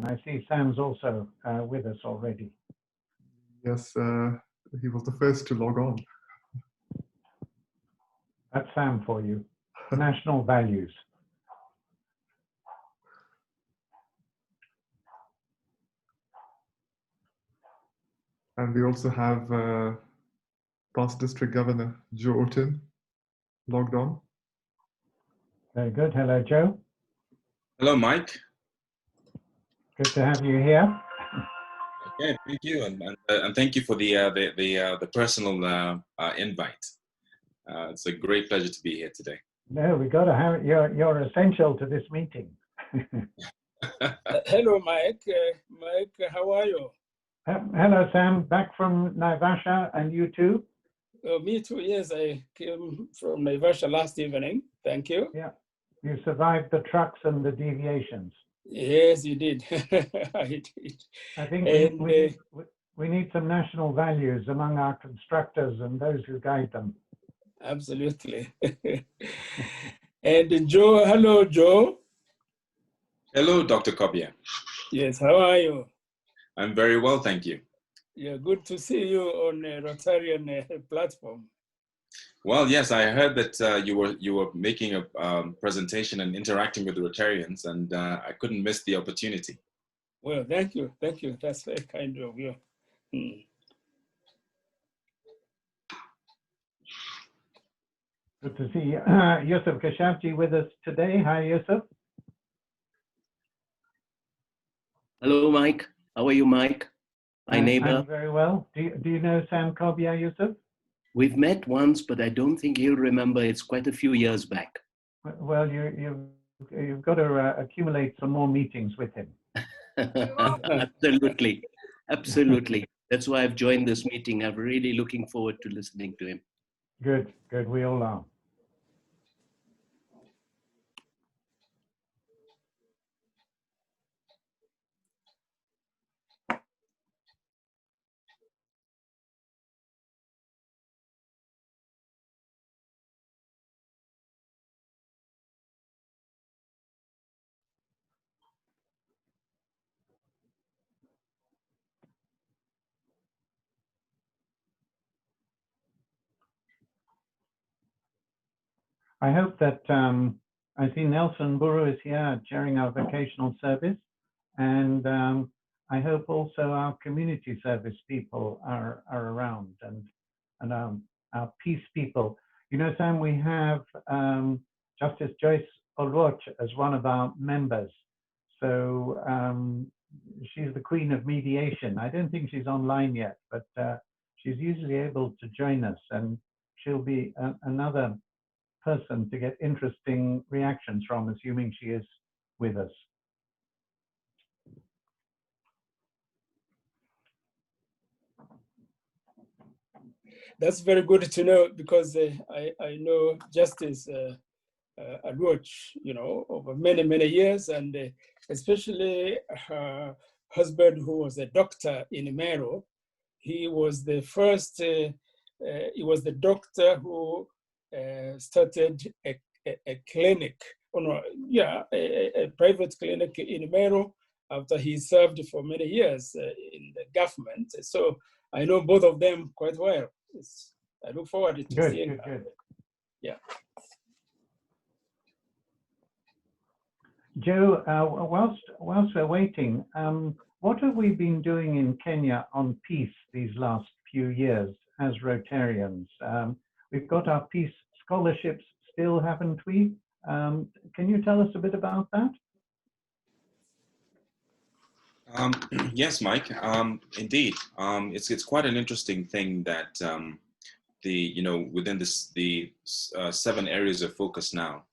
I see Sam's also with us already. Yes, he was the first to log on. That's Sam for you. National values. And we also have past District Governor Joe Orton logged on. Very good. Hello, Joe. Hello, Mike. Good to have you here. Okay, thank you, and thank you for the personal invite. It's a great pleasure to be here today. No, we got to have you're essential to this meeting. Hello, Mike. Mike, how are you? Hello, Sam. Back from Naivasha, and you too? Me too. Yes, I came from Naivasha last evening. Thank you. Yeah, you survived the trucks and the deviations. Yes, you did. I did. I think And, we need some national values among our constructors and those who guide them. Absolutely. And Joe, hello, Joe. Hello, Dr. Kobia. Yes, how are you? I'm very well, thank you. Yeah, good to see you on a Rotarian platform. Well, yes, I heard that you were making a presentation and interacting with the Rotarians, and I couldn't miss the opportunity. Well, thank you. Thank you. That's very kind of you. Good to see Yusuf Kashafji with us today. Hi, Yusuf. Hello, Mike. How are you, Mike? My neighbor. I'm very well. Do you know Sam Kobia, Yusuf? We've met once, but I don't think he'll remember. It's quite a few years back. Well, you've got to accumulate some more meetings with him. Absolutely. Absolutely. That's why I've joined this meeting. I'm really looking forward to listening to him. Good, good. We all are. I hope that I see Nelson Buru is here during our vocational service, and I hope also our community service people are around, and our peace people. You know, Sam, we have Justice Joyce Oroch as one of our members. So she's the queen of mediation. I don't think she's online yet, but she's usually able to join us, and she'll be another person to get interesting reactions from, assuming she is with us. That's very good to know, because I know Justice Oroch, you know, over many, many years, and especially her husband, who was a doctor in Meru. He was the first, he was the doctor who started a clinic, a private clinic in Meru after he served for many years in the government. So I know both of them quite well. I look forward to seeing her. Yeah. Joe, whilst we're waiting, what have we been doing in Kenya on peace these last few years as Rotarians? We've got our peace scholarships still, haven't we? Can you tell us a bit about that? Yes, Mike. Indeed, it's quite an interesting thing that within the 7 areas of focus now,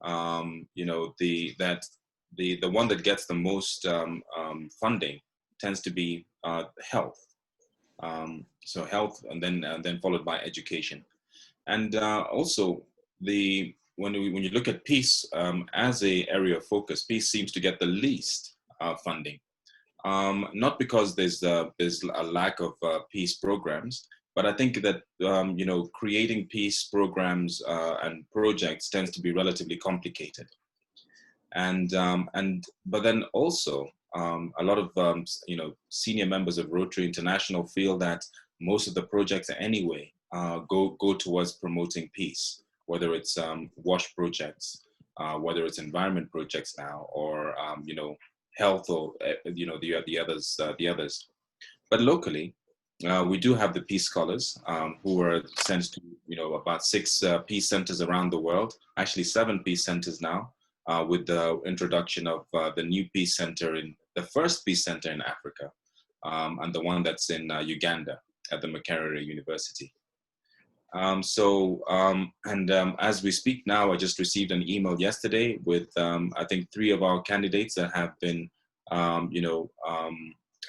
the one that gets the most funding tends to be health. So health, and then followed by education, and also when you look at peace as a area of focus, peace seems to get the least funding. Not because there's a lack of peace programs, but I think that creating peace programs and projects tends to be relatively complicated, but then also a lot of senior members of Rotary International feel that most of the projects anyway go towards promoting peace, whether it's WASH projects, whether it's environment projects now, or health, or the others. But locally, we do have the Peace Scholars, who were sent to about 6 peace centers around the world, actually 7 peace centers now, with the introduction of the new peace center, in the first peace center in Africa, and the one that's in Uganda at the Makerere University. As we speak now, I just received an email yesterday with I think 3 of our candidates that have been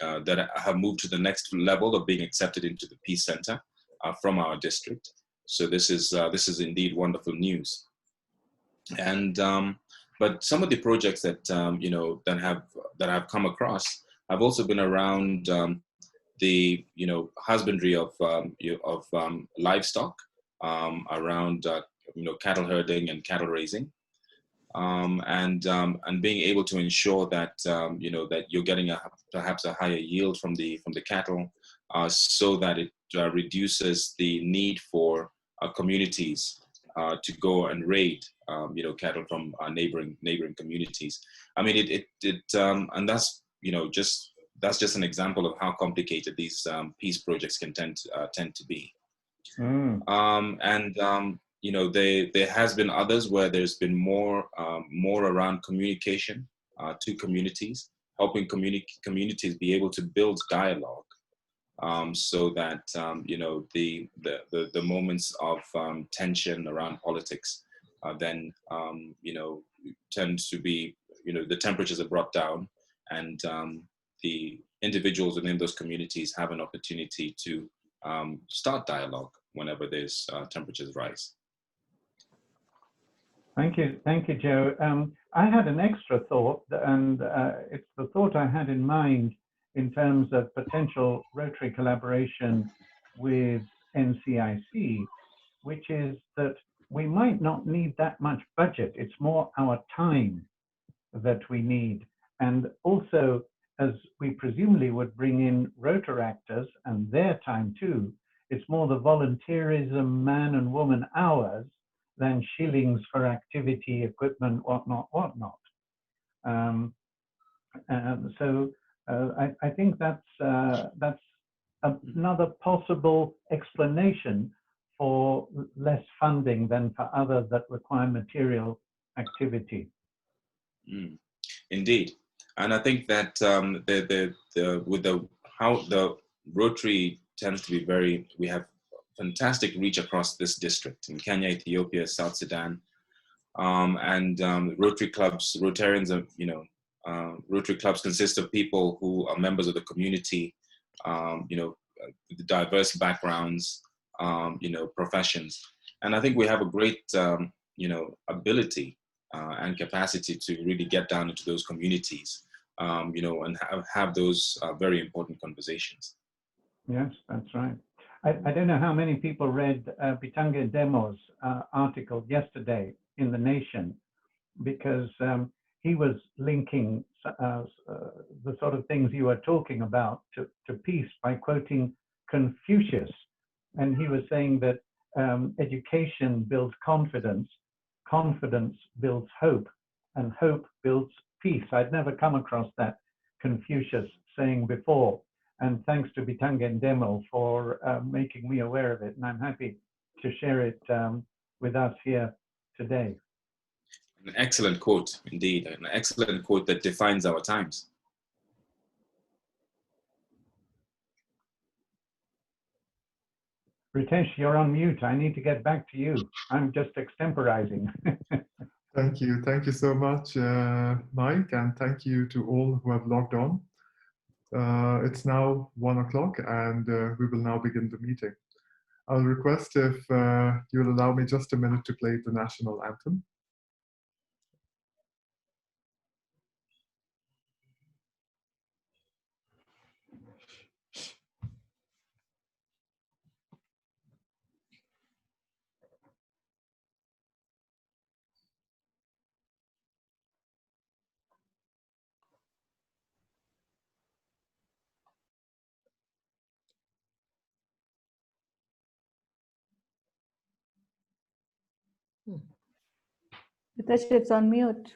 that have moved to the next level of being accepted into the Peace Center from our district. So this is indeed wonderful news. And but some of the projects that that have come across have also been around the husbandry of livestock, around cattle herding and cattle raising. And being able to ensure that that you're getting perhaps a higher yield from the cattle, so that it reduces the need for communities to go and raid cattle from neighboring communities. I mean, and that's just an example of how complicated these peace projects can tend to be. There has been others where there's been more around communication to communities, helping communities be able to build dialogue, so that the moments of tension around politics then tend to be the temperatures are brought down, and the individuals within those communities have an opportunity to start dialogue whenever there's temperatures rise. Thank you, Joe. I had an extra thought, and it's the thought I had in mind in terms of potential Rotary collaboration with NCIC, which is that we might not need that much budget. It's more our time that we need. And also, as we presumably would bring in Rotaractors and their time too, it's more the volunteerism, man and woman hours, than shillings for activity, equipment, whatnot. I think that's another possible explanation for less funding than for others that require material activity. Indeed, and I think that how the Rotary tends to be we have fantastic reach across this district in Kenya, Ethiopia, South Sudan, and Rotary clubs. Rotarians are, Rotary clubs consist of people who are members of the community, diverse backgrounds, professions, and I think we have a great, ability and capacity to really get down into those communities, and have those very important conversations. Yes, that's right. I don't know how many people read Bitanga Demo's article yesterday in The Nation, because he was linking the sort of things you were talking about to peace by quoting Confucius. And he was saying that education builds confidence, confidence builds hope, and hope builds peace. I'd never come across that Confucius saying before. And thanks to Bitanga Demo for making me aware of it. And I'm happy to share it with us here today. An excellent quote, indeed. An excellent quote that defines our times. Ritesh, you're on mute. I need to get back to you. I'm just extemporizing. Thank you. Thank you so much, Mike. And thank you to all who have logged on. It's now 1 o'clock, and we will now begin the meeting. I'll request if you'll allow me just a minute to play the national anthem. Ritesh, it's on mute.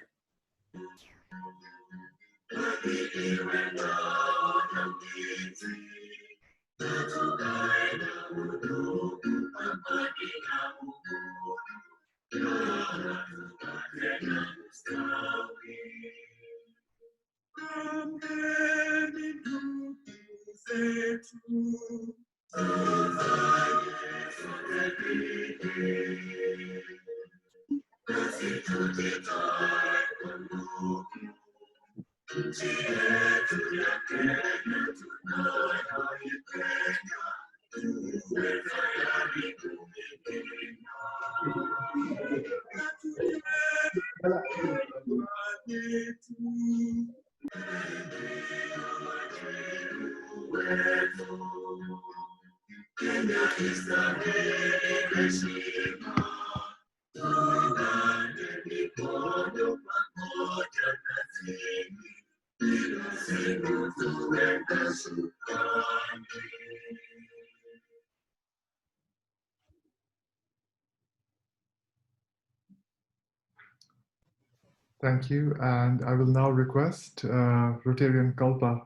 Thank you. And I will now request Rotarian Kalpa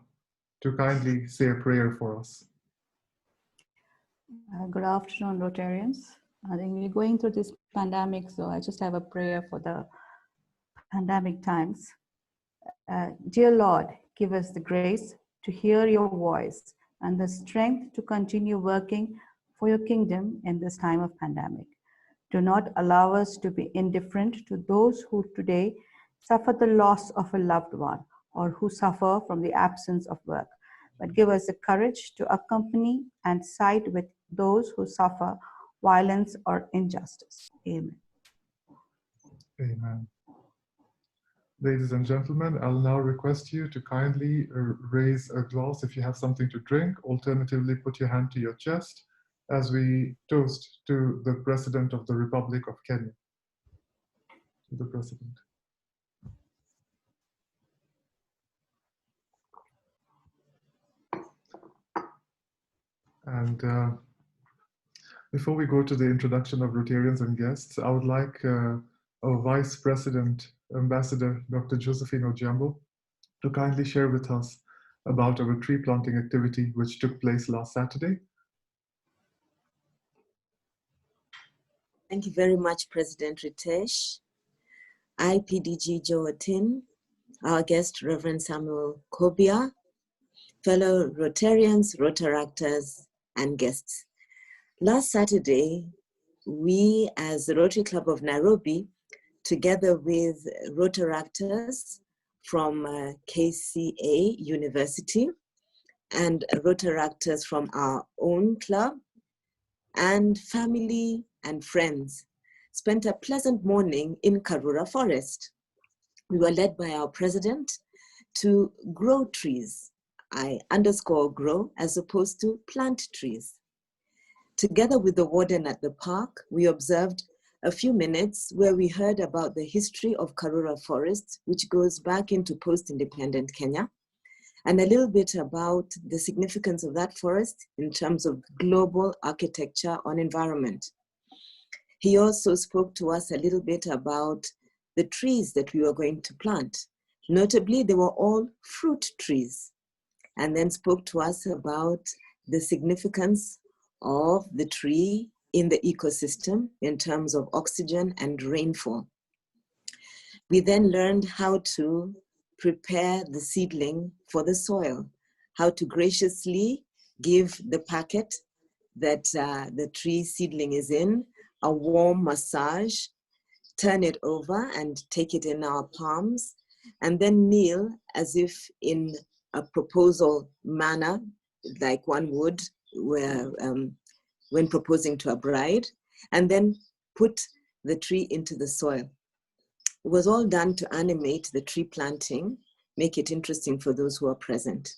to kindly say a prayer for us. Good afternoon, Rotarians. I think we're going through this pandemic, so I just have a prayer for the pandemic times. Dear Lord, give us the grace to hear your voice and the strength to continue working for your kingdom in this time of pandemic. Do not allow us to be indifferent to those who today suffer the loss of a loved one or who suffer from the absence of work, but give us the courage to accompany and side with those who suffer violence or injustice. Amen. Amen. Ladies and gentlemen, I'll now request you to kindly raise a glass if you have something to drink. Alternatively, put your hand to your chest as we toast to the President of the Republic of Kenya. To the President. And before we go to the introduction of Rotarians and guests, I would like our Vice President, Ambassador Dr. Josephine Ojiambo, to kindly share with us about our tree planting activity which took place last Saturday. Thank you very much, President Ritesh, IPDG Joatin, our guest, Rev Samuel Kobia, fellow Rotarians, Rotaractors, and guests. Last Saturday, we as the Rotary Club of Nairobi, together with Rotaractors from KCA University and Rotaractors from our own club and family and friends, spent a pleasant morning in Karura Forest. We were led by our president to grow trees. I underscore grow as opposed to plant trees. Together with the warden at the park, we observed a few minutes where we heard about the history of Karura Forest, which goes back into post-independent Kenya, and a little bit about the significance of that forest in terms of global architecture on environment. He also spoke to us a little bit about the trees that we were going to plant. Notably, they were all fruit trees, and then spoke to us about the significance of the tree in the ecosystem in terms of oxygen and rainfall. We then learned how to prepare the seedling for the soil, how to graciously give the packet that the tree seedling is in a warm massage, turn it over and take it in our palms, and then kneel as if in a proposal manner, like one would where, when proposing to a bride, and then put the tree into the soil. It was all done to animate the tree planting, make it interesting for those who are present.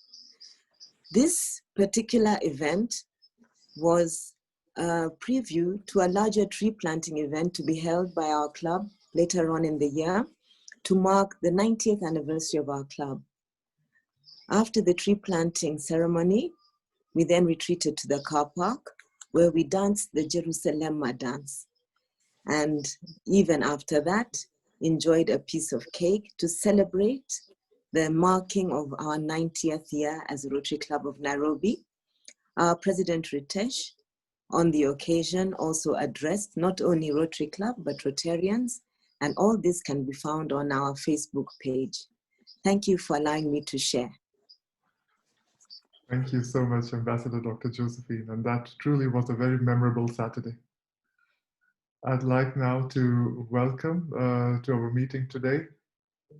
This particular event was a preview to a larger tree planting event to be held by our club later on in the year to mark the 90th anniversary of our club. After the tree planting ceremony, we then retreated to the car park where we danced the Jerusalem dance. And even after that, enjoyed a piece of cake to celebrate the marking of our 90th year as Rotary Club of Nairobi. Our President Ritesh, on the occasion, also addressed not only Rotary Club, but Rotarians, and all this can be found on our Facebook page. Thank you for allowing me to share. Thank you so much, Ambassador Dr. Josephine, and that truly was a very memorable Saturday. I'd like now to welcome to our meeting today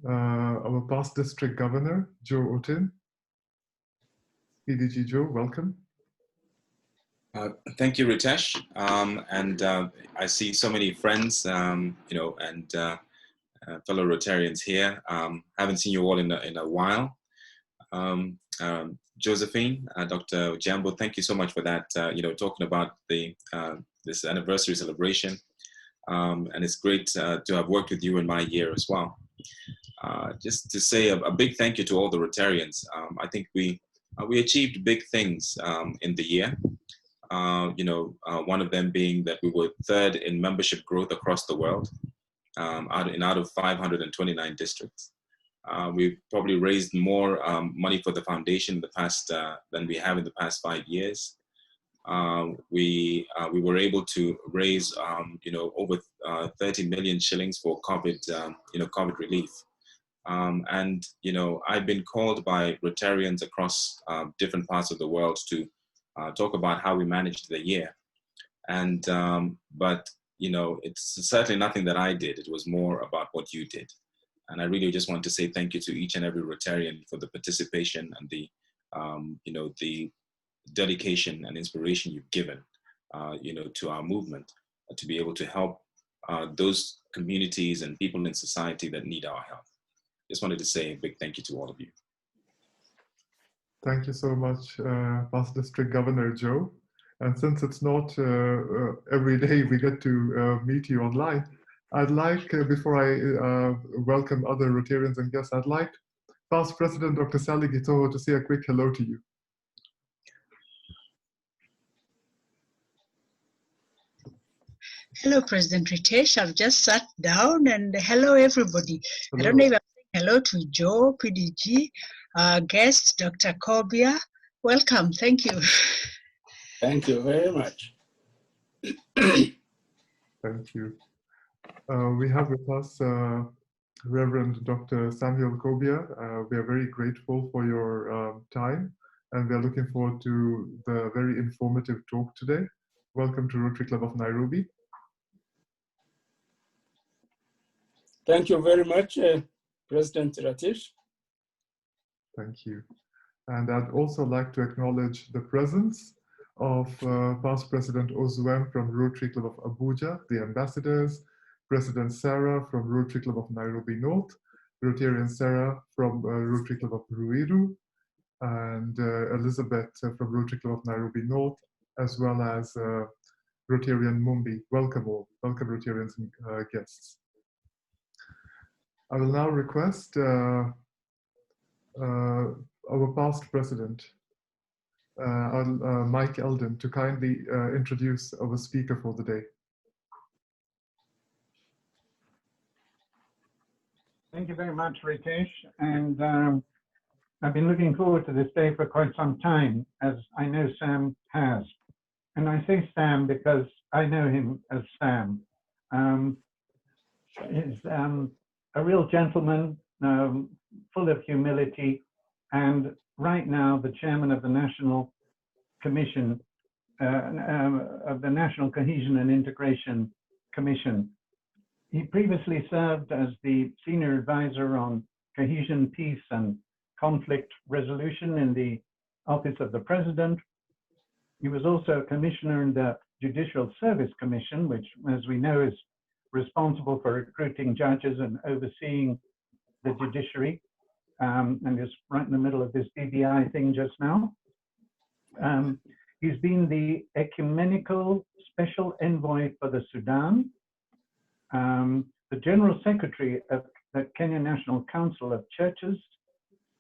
our past district governor, Joe Otin. PDG Joe, welcome. Thank you, Ritesh. I see so many friends, you know, and fellow Rotarians here. Haven't seen you all in a while. Josephine, Dr. Jambo, thank you so much for that. You know, talking about the this anniversary celebration, and it's great to have worked with you in my year as well. Just to say a big thank you to all the Rotarians. I think we achieved big things in the year. You know, one of them being that we were third in membership growth across the world, out of 529 districts. We probably raised more money for the foundation in the past than we have in the past 5 years. We were able to raise you know, over 30 million shillings for COVID you know, COVID relief. And you know, I've been called by Rotarians across different parts of the world to talk about how we managed the year. And but you know, it's certainly nothing that I did. It was more about what you did. And I really just want to say thank you to each and every Rotarian for the participation and the you know, the dedication and inspiration you've given you know, to our movement to be able to help those communities and people in society that need our help. Just wanted to say a big thank you to all of you. Thank you so much, past district governor Joe. And since it's not every day we get to meet you online, I'd like, before I welcome other Rotarians and guests, I'd like past President Dr. Sally Gitoho to say a quick hello to you. Hello, President Ritesh. I've just sat down and hello, everybody. Hello. I don't know if I'm saying hello to Joe, PDG, guest, Dr. Kobia. Welcome. Thank you. Thank you very much. Thank you. We have with us Reverend Dr. Samuel Kobia. We are very grateful for your time, and we are looking forward to the very informative talk today. Welcome to Rotary Club of Nairobi. Thank you very much, President Ritesh. Thank you. And I'd also like to acknowledge the presence of past President Ozwem from Rotary Club of Abuja, the ambassadors, President Sarah from Rotary Club of Nairobi North, Rotarian Sarah from Rotary Club of Ruiru, and Elizabeth from Rotary Club of Nairobi North, as well as Rotarian Mumbi. Welcome all. Welcome Rotarians and guests. I will now request our past president, Mike Eldon, to kindly introduce our speaker for the day. Thank you very much, Ritesh. And I've been looking forward to this day for quite some time, as I know Sam has. And I say Sam because I know him as Sam. He's a real gentleman, full of humility, and right now the chairman of the National Commission, of the National Cohesion and Integration Commission. He previously served as the senior advisor on cohesion, peace, and conflict resolution in the Office of the President. He was also a commissioner in the Judicial Service Commission, which, as we know, is responsible for recruiting judges and overseeing the judiciary, and is right in the middle of this BBI thing just now. He's been the ecumenical special envoy for the Sudan, the General Secretary of the Kenya National Council of Churches,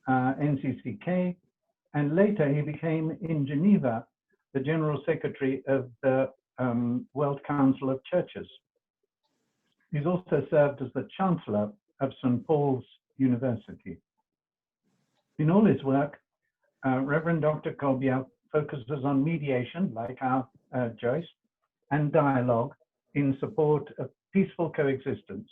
NCCK, and later he became in Geneva the General Secretary of the World Council of Churches. He's also served as the Chancellor of St. Paul's University. In all his work, Reverend Dr. Kobia focuses on mediation, like our Joyce, and dialogue in support of peaceful coexistence,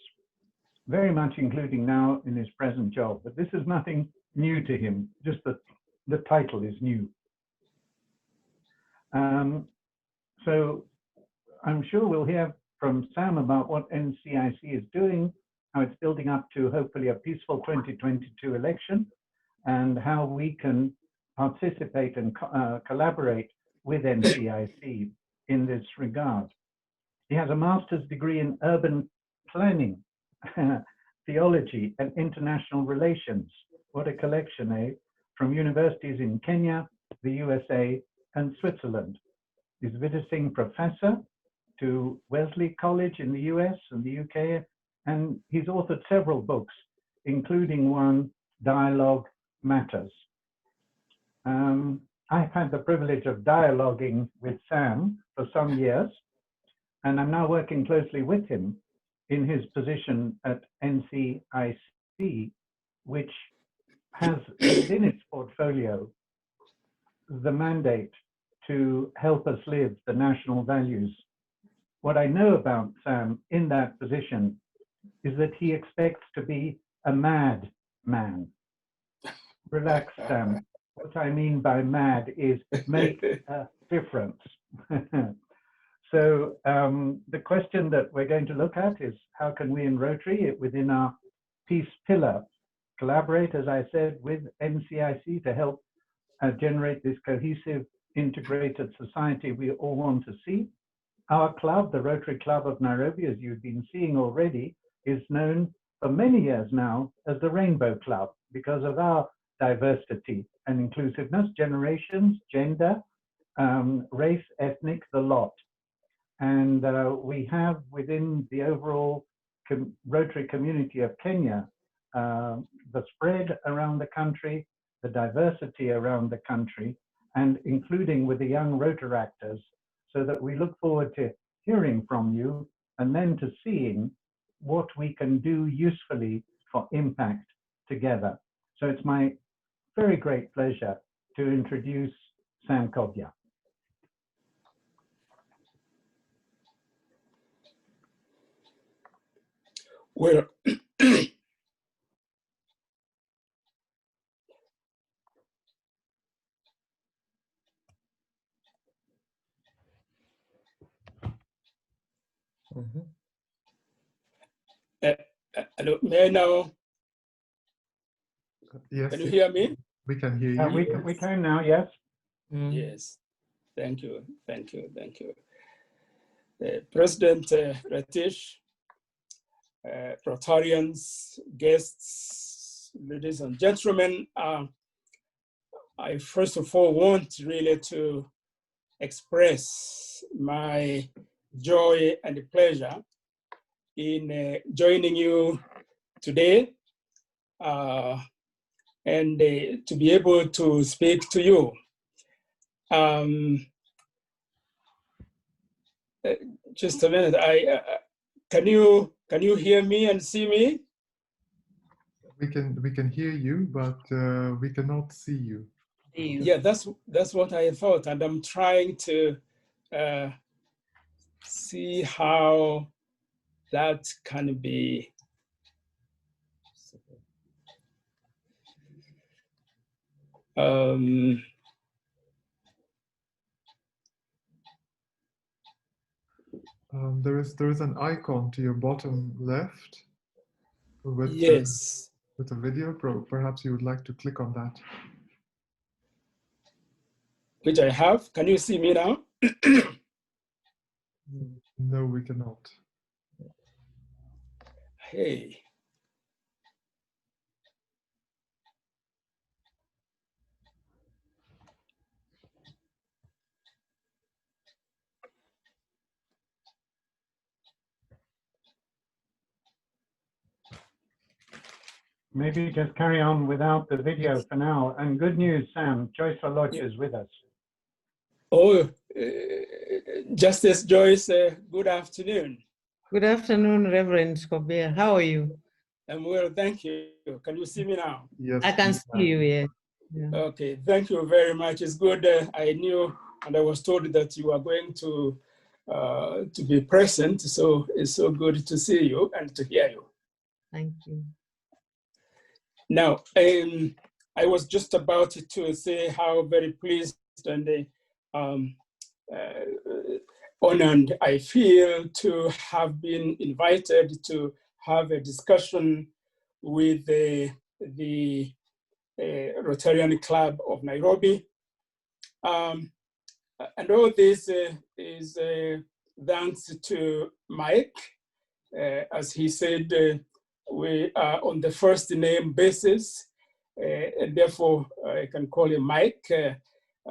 very much including now in his present job. But this is nothing new to him, just that the title is new. So I'm sure we'll hear from Sam about what NCIC is doing, how it's building up to hopefully a peaceful 2022 election, and how we can participate and collaborate with NCIC in this regard. He has a master's degree in urban planning, theology, and international relations. What a collection, eh? From universities in Kenya, the USA, and Switzerland. He's visiting professor to Wesley College in the US and the UK, and he's authored several books, including one, Dialogue Matters. I've had the privilege of dialoguing with Sam for some years, and I'm now working closely with him in his position at NCIC, which has within its portfolio the mandate to help us live the national values. What I know about Sam in that position is that he expects to be a mad man. Relax, Sam. What I mean by mad is make a difference. So the question that we're going to look at is how can we in Rotary, within our peace pillar, collaborate, as I said, with NCIC to help generate this cohesive, integrated society we all want to see. Our club, the Rotary Club of Nairobi, as you've been seeing already, is known for many years now as the Rainbow Club because of our diversity and inclusiveness, generations, gender, race, ethnic, the lot. And we have within the overall Rotary community of Kenya, the spread around the country, the diversity around the country, and including with the young Rotaractors, so that we look forward to hearing from you and then to seeing what we can do usefully for impact together. So it's my very great pleasure to introduce Sam Kobia. Well, hello, may I now? Yes. Can you hear me? We can hear you. We can now, yes. Yes, thank you, thank you, thank you. President Ritesh, Rotarians, guests, ladies and gentlemen, I first of all want really to express my joy and pleasure in joining you today and to be able to speak to you. Just a minute, can you hear me and see me? We can hear you, but we cannot see you. Yeah, that's what I thought, and I'm trying to see how that can be. There is an icon to your bottom left with, yes. With a video. Perhaps you would like to click on that. Which I have. Can you see me now? No, we cannot. Hey. Maybe just carry on without the video for now. And good news, Sam, Joyce Oloch is with us. Oh, Justice Joyce, good afternoon. Good afternoon, Reverend Kobia. How are you? I'm well, thank you. Can you see me now? Yes, I can we see you, yes. Yeah. Okay, thank you very much. It's good. I knew and I was told that you are going to be present. So it's so good to see you and to hear you. Thank you. Now, I was just about to say how very pleased and honored I feel to have been invited to have a discussion with the Rotary Club of Nairobi. And all this is thanks to Mike. As he said, we are on the first name basis, and therefore I can call him Mike.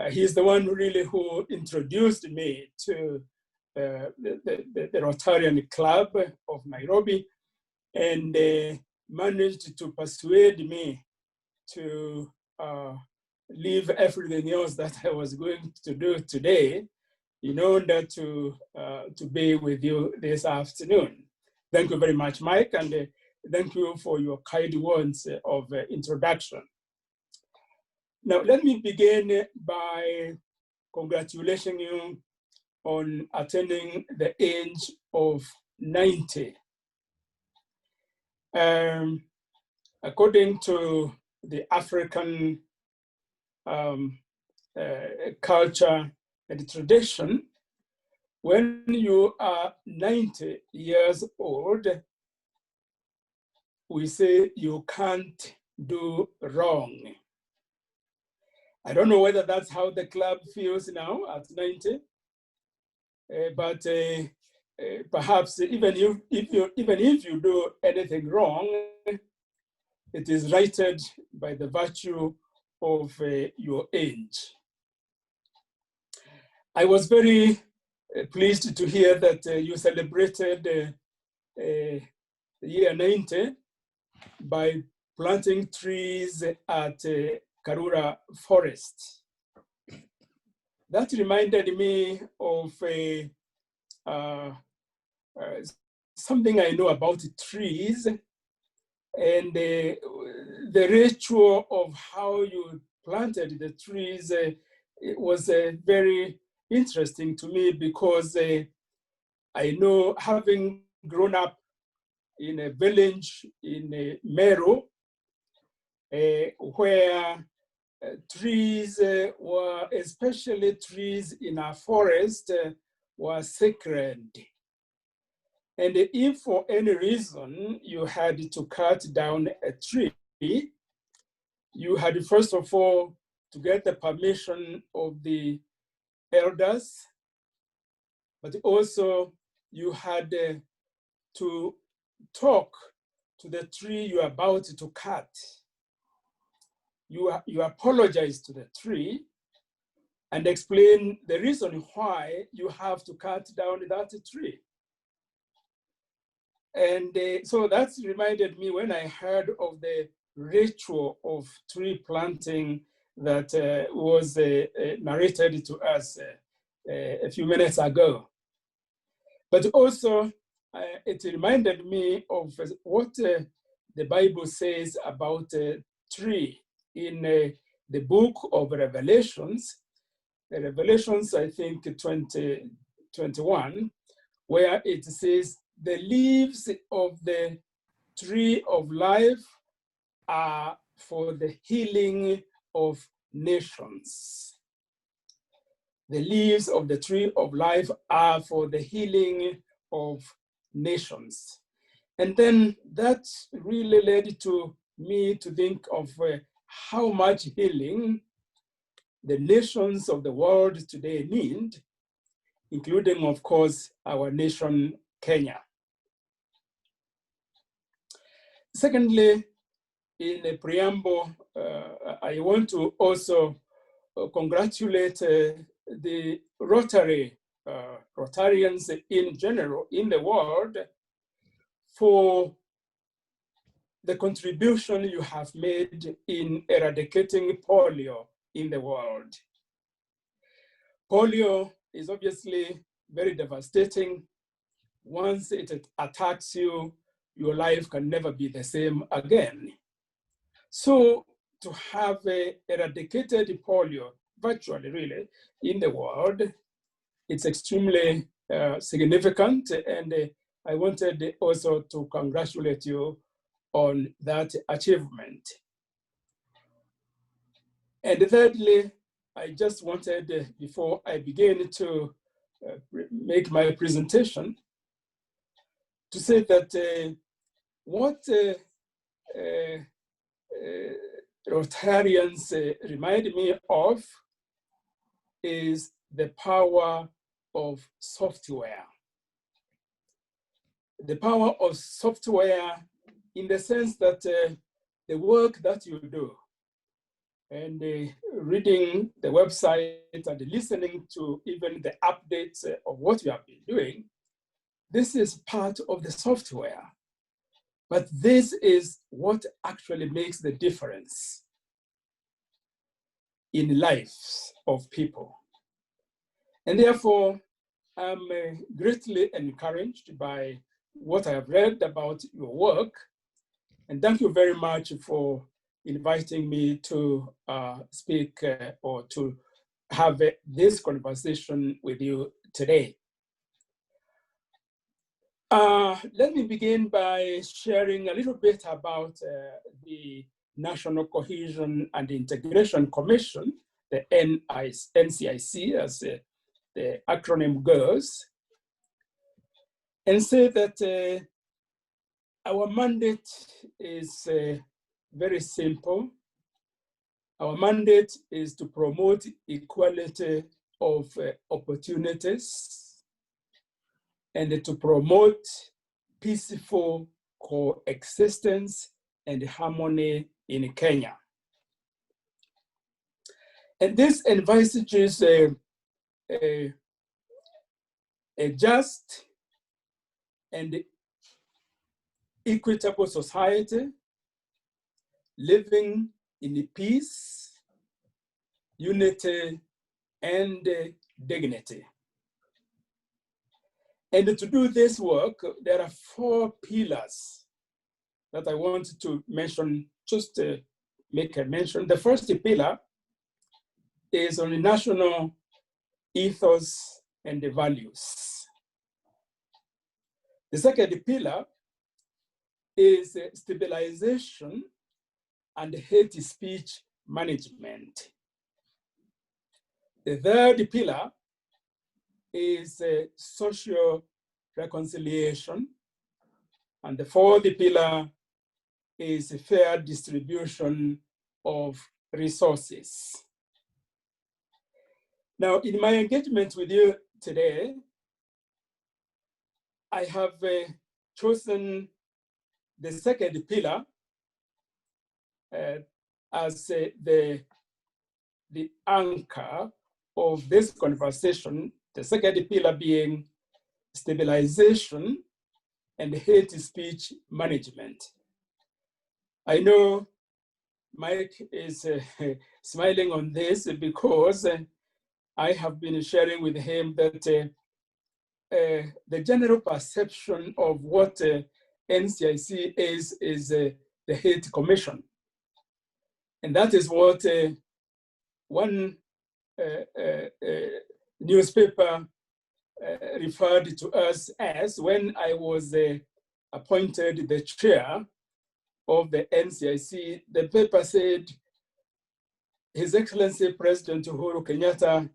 He's the one really who introduced me to the Rotarian Club of Nairobi, and managed to persuade me to leave everything else that I was going to do today in order to be with you this afternoon. Thank you very much, Mike, and thank you for your kind words of introduction. Now, let me begin by congratulating you on attaining the age of 90. According to the African culture and tradition, when you are 90 years old, we say you can't do wrong. I don't know whether that's how the club feels now at 90, but perhaps even if you do anything wrong, it is righted by the virtue of your age. I was very pleased to hear that you celebrated the year 90 by planting trees at Karura Forest. That reminded me of something I know about trees, and the ritual of how you planted the trees. It was very interesting to me because I know, having grown up in a village in Meru, where trees were, especially trees in our forest, were sacred. And if for any reason you had to cut down a tree, you had first of all to get the permission of the elders, but also you had to talk to the tree you are about to cut. You apologize to the tree and explain the reason why you have to cut down that tree. And so that reminded me when I heard of the ritual of tree planting that was narrated to us a few minutes ago. But also, it reminded me of what the Bible says about a tree in the book of Revelations. Revelations, I think 20:21, where it says, the leaves of the tree of life are for the healing of nations. The leaves of the tree of life are for the healing of nations. And then that really led to me to think of how much healing the nations of the world today need, including, of course, our nation, Kenya. Secondly, in a preamble, I want to also congratulate the Rotarians in general in the world for the contribution you have made in eradicating polio in the world. Polio is obviously very devastating, once it attacks you, your life can never be the same again. So to have eradicated polio virtually really in the world, it's extremely significant, and I wanted also to congratulate you on that achievement. And thirdly, I just wanted, before I begin to make my presentation, to say that what Rotarians remind me of is the power of software. The power of software in the sense that the work that you do, and reading the website and listening to even the updates of what you have been doing, this is part of the software. But this is what actually makes the difference in lives of people. And therefore, I'm greatly encouraged by what I have read about your work. And thank you very much for inviting me to speak or to have this conversation with you today. Let me begin by sharing a little bit about the National Cohesion and Integration Commission, the NCIC, as the acronym goes, and say that our mandate is very simple. Our mandate is to promote equality of opportunities and to promote peaceful coexistence and harmony in Kenya. And this envisages a just and equitable society living in peace, unity, and dignity. And to do this work, there are 4 pillars that I want to mention, just to make a mention. The first pillar is on the national ethos and the values. The second pillar is stabilization and hate speech management. The third pillar is social reconciliation. And the fourth pillar is a fair distribution of resources. Now, in my engagement with you today, I have chosen the second pillar as the anchor of this conversation, the second pillar being stabilization and hate speech management. I know Mike is smiling on this because I have been sharing with him that the general perception of what NCIC is the hate commission. And that is what one newspaper referred to us as when I was appointed the chair of the NCIC. The paper said, His Excellency President Uhuru Kenyatta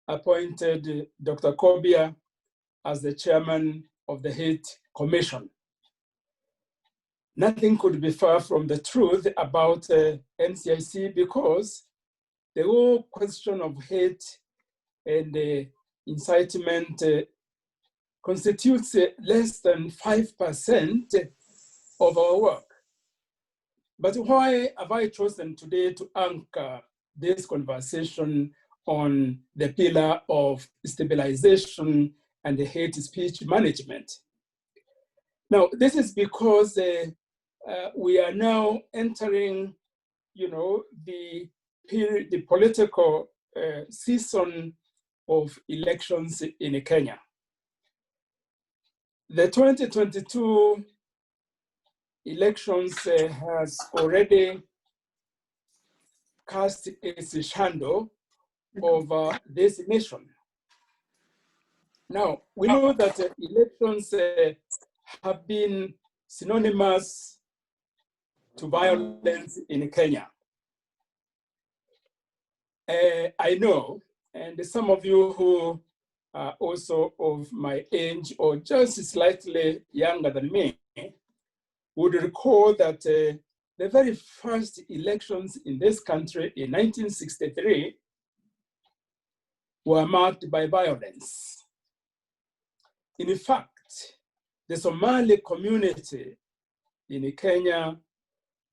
appointed Dr. Kobia as the chairman of the hate commission. Nothing could be far from the truth about NCIC because the whole question of hate and incitement constitutes less than 5% of our work. But why have I chosen today to anchor this conversation on the pillar of stabilization and the hate speech management? Now, this is because we are now entering, the political season of elections in Kenya. The 2022 elections has already cast its shadow over this nation. Now, we know that elections have been synonymous to violence in Kenya. I know, and some of you who are also of my age or just slightly younger than me would recall that the very first elections in this country in 1963 were marked by violence. In fact, the Somali community in Kenya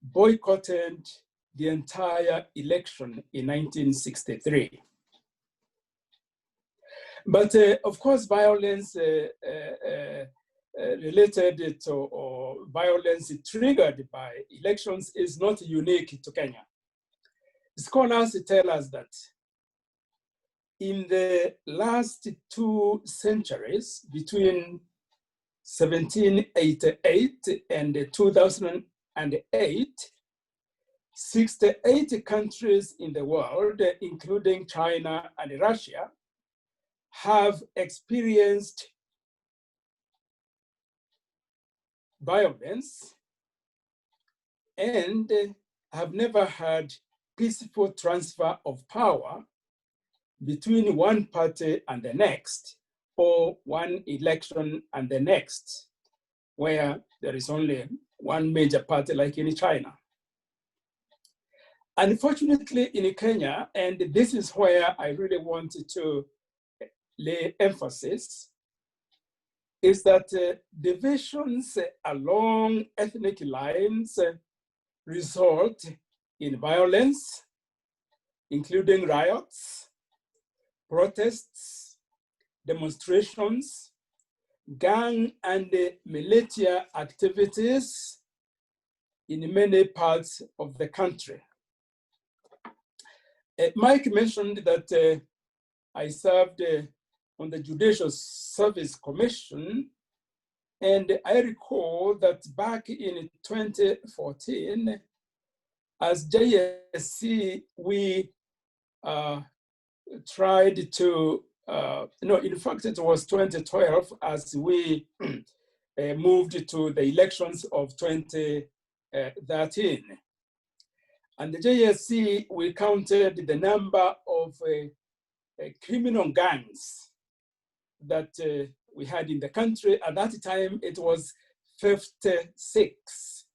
boycotted the entire election in 1963. But of course, violence related to or violence triggered by elections is not unique to Kenya. Scholars tell us that in the last 2 centuries, between 1788 and 2008, 68 countries in the world, including China and Russia, have experienced violence and have never had peaceful transfer of power between one party and the next, or one election and the next, where there is only one major party like in China. Unfortunately in Kenya, and this is where I really wanted to lay emphasis, is that divisions along ethnic lines result in violence, including riots, protests, demonstrations, gang and militia activities in many parts of the country. Mike mentioned that I served on the Judicial Service Commission, and I recall that back in 2014, as JSC, we tried to, no, in fact, it was 2012 as we moved to the elections of 2013. And the JSC, we counted the number of criminal gangs that we had in the country. At that time, it was 56.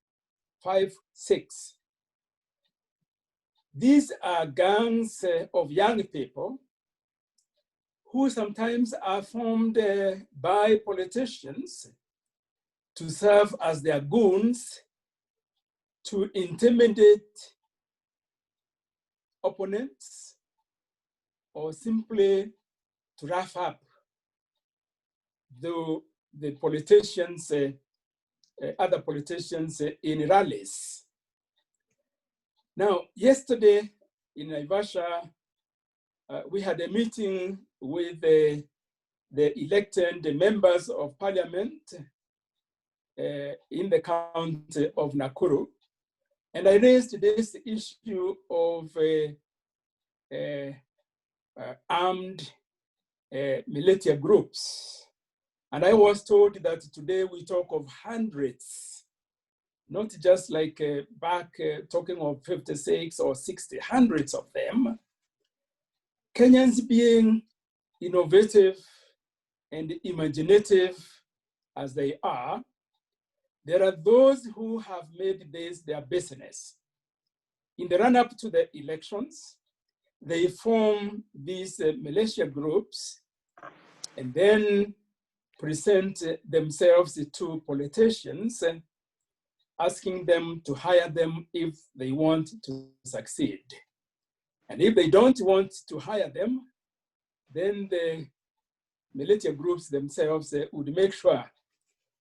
These are gangs of young people who sometimes are formed by politicians to serve as their goons, to intimidate opponents, or simply to rough up the politicians, other politicians in rallies. Now, yesterday in Naivasha, we had a meeting with the elected members of parliament in the county of Nakuru. And I raised this issue of armed militia groups. And I was told that today we talk of hundreds, not just like back talking of 56 or 60, hundreds of them. Kenyans being innovative and imaginative as they are, there are those who have made this their business. In the run-up to the elections, they form these militia groups and then present themselves to politicians, asking them to hire them if they want to succeed. And if they don't want to hire them, then the militia groups themselves would make sure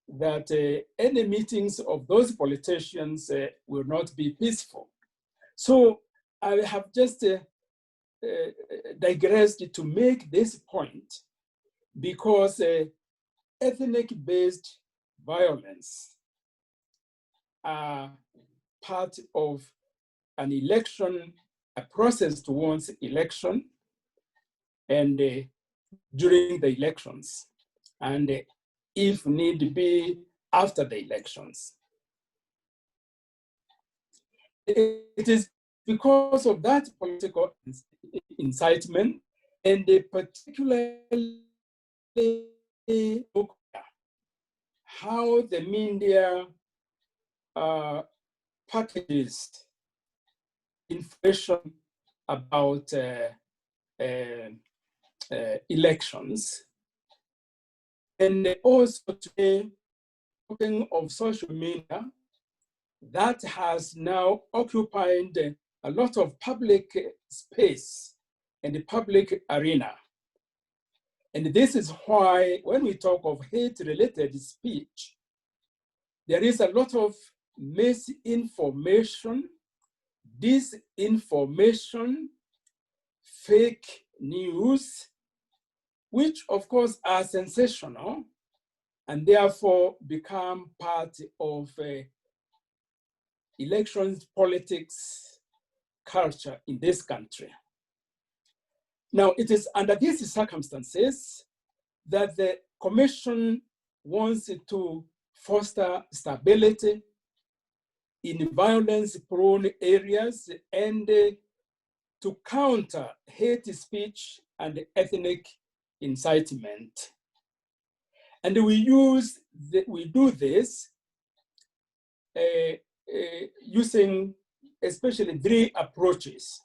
that any meetings of those politicians will not be peaceful. So I have just digressed to make this point because ethnic-based violence are part of an election, a process towards election, and during the elections, and if need be, after the elections. It is because of that political incitement, and particularly how the media packages information about elections. And also today, talking of social media, that has now occupied a lot of public space in the public arena. And this is why when we talk of hate-related speech, there is a lot of misinformation, disinformation, fake news, which of course are sensational and therefore become part of elections politics culture in this country. Now, it is under these circumstances that the Commission wants to foster stability in violence-prone areas and to counter hate speech and ethnic incitement. And we do this using especially 3 approaches.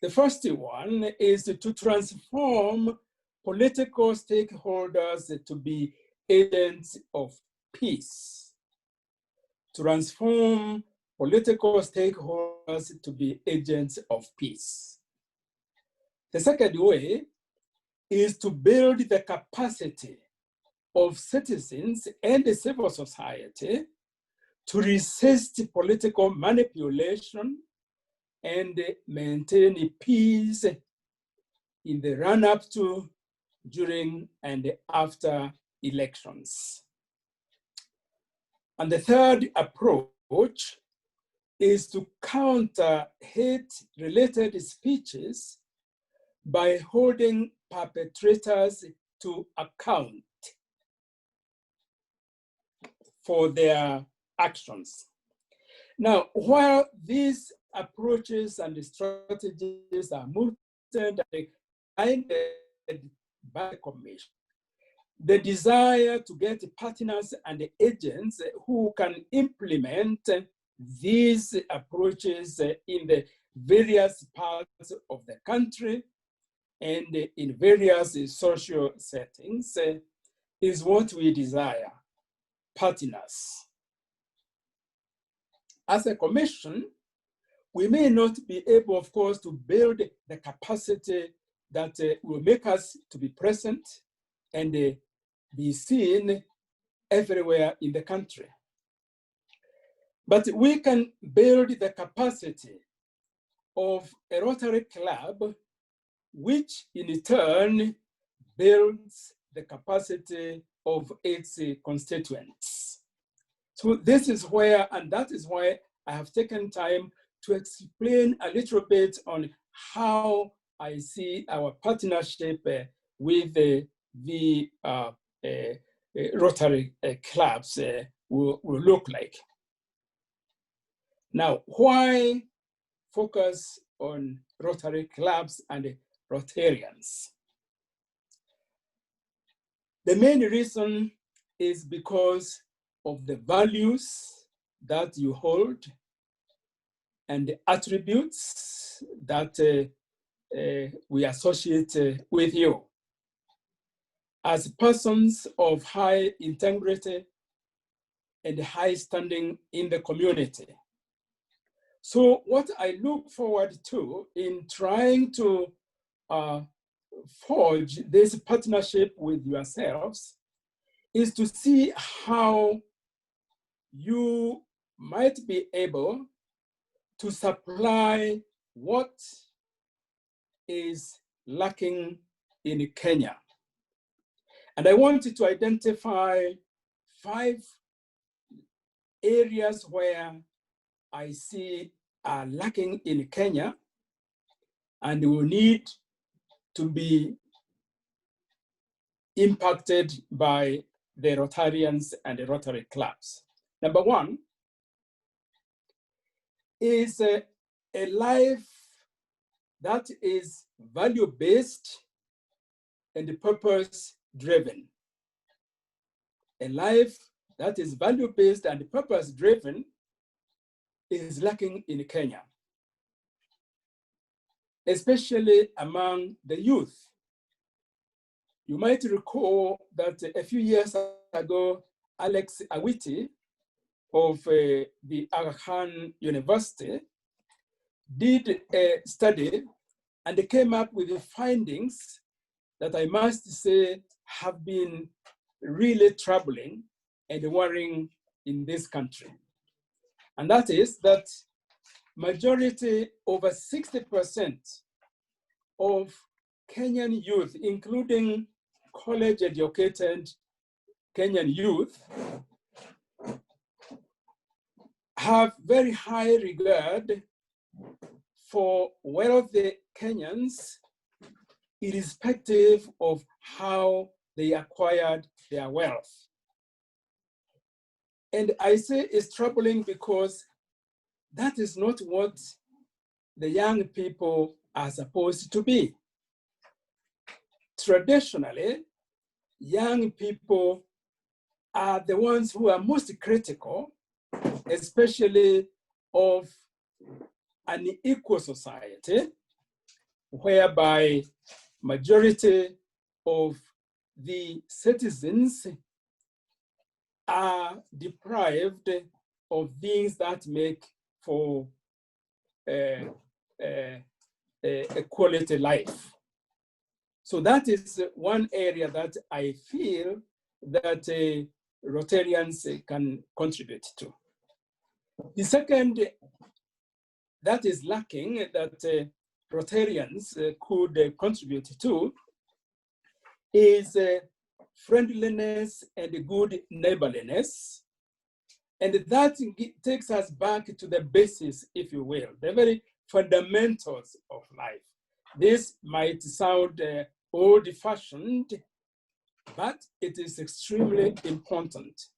The first one is to transform political stakeholders to be agents of peace. Transform political stakeholders to be agents of peace. The second way is to build the capacity of citizens and the civil society to resist political manipulation and maintain peace in the run-up to, during, and after elections. And the third approach is to counter hate-related speeches by holding perpetrators to account for their actions. Now, while these approaches and strategies are mooted and guided by the Commission, the desire to get partners and agents who can implement these approaches in the various parts of the country and in various social settings is what we desire, partners. As a Commission, we may not be able, of course, to build the capacity that will make us to be present and be seen everywhere in the country. But we can build the capacity of a Rotary Club, which in turn builds the capacity of its constituents. So this is where, and that is why I have taken time to explain a little bit on how I see our partnership with the Rotary clubs will look like. Now, why focus on Rotary clubs and Rotarians? The main reason is because of the values that you hold and the attributes that we associate with you as persons of high integrity and high standing in the community. So what I look forward to in trying to forge this partnership with yourselves is to see how you might be able to supply what is lacking in Kenya. And I wanted to identify 5 areas where I see are lacking in Kenya and will need to be impacted by the Rotarians and the Rotary clubs. Number 1 is a life that is value-based and purpose-driven. A life that is value-based and purpose-driven is lacking in Kenya, especially among the youth. You might recall that a few years ago, Alex Awiti of the Aga Khan University did a study and came up with the findings that I must say have been really troubling and worrying in this country. And that is that majority, over 60% of Kenyan youth, including college-educated Kenyan youth, have very high regard for wealthy Kenyans, irrespective of how they acquired their wealth. And I say it's troubling because that is not what the young people are supposed to be. Traditionally, young people are the ones who are most critical, especially of an equal society, whereby majority of the citizens are deprived of things that make for a quality life. So that is one area that I feel that Rotarians can contribute to. The second that is lacking that Rotarians could contribute to is friendliness and good neighborliness. And that takes us back to the basis, if you will, the very fundamentals of life. This might sound old-fashioned, but it is extremely important.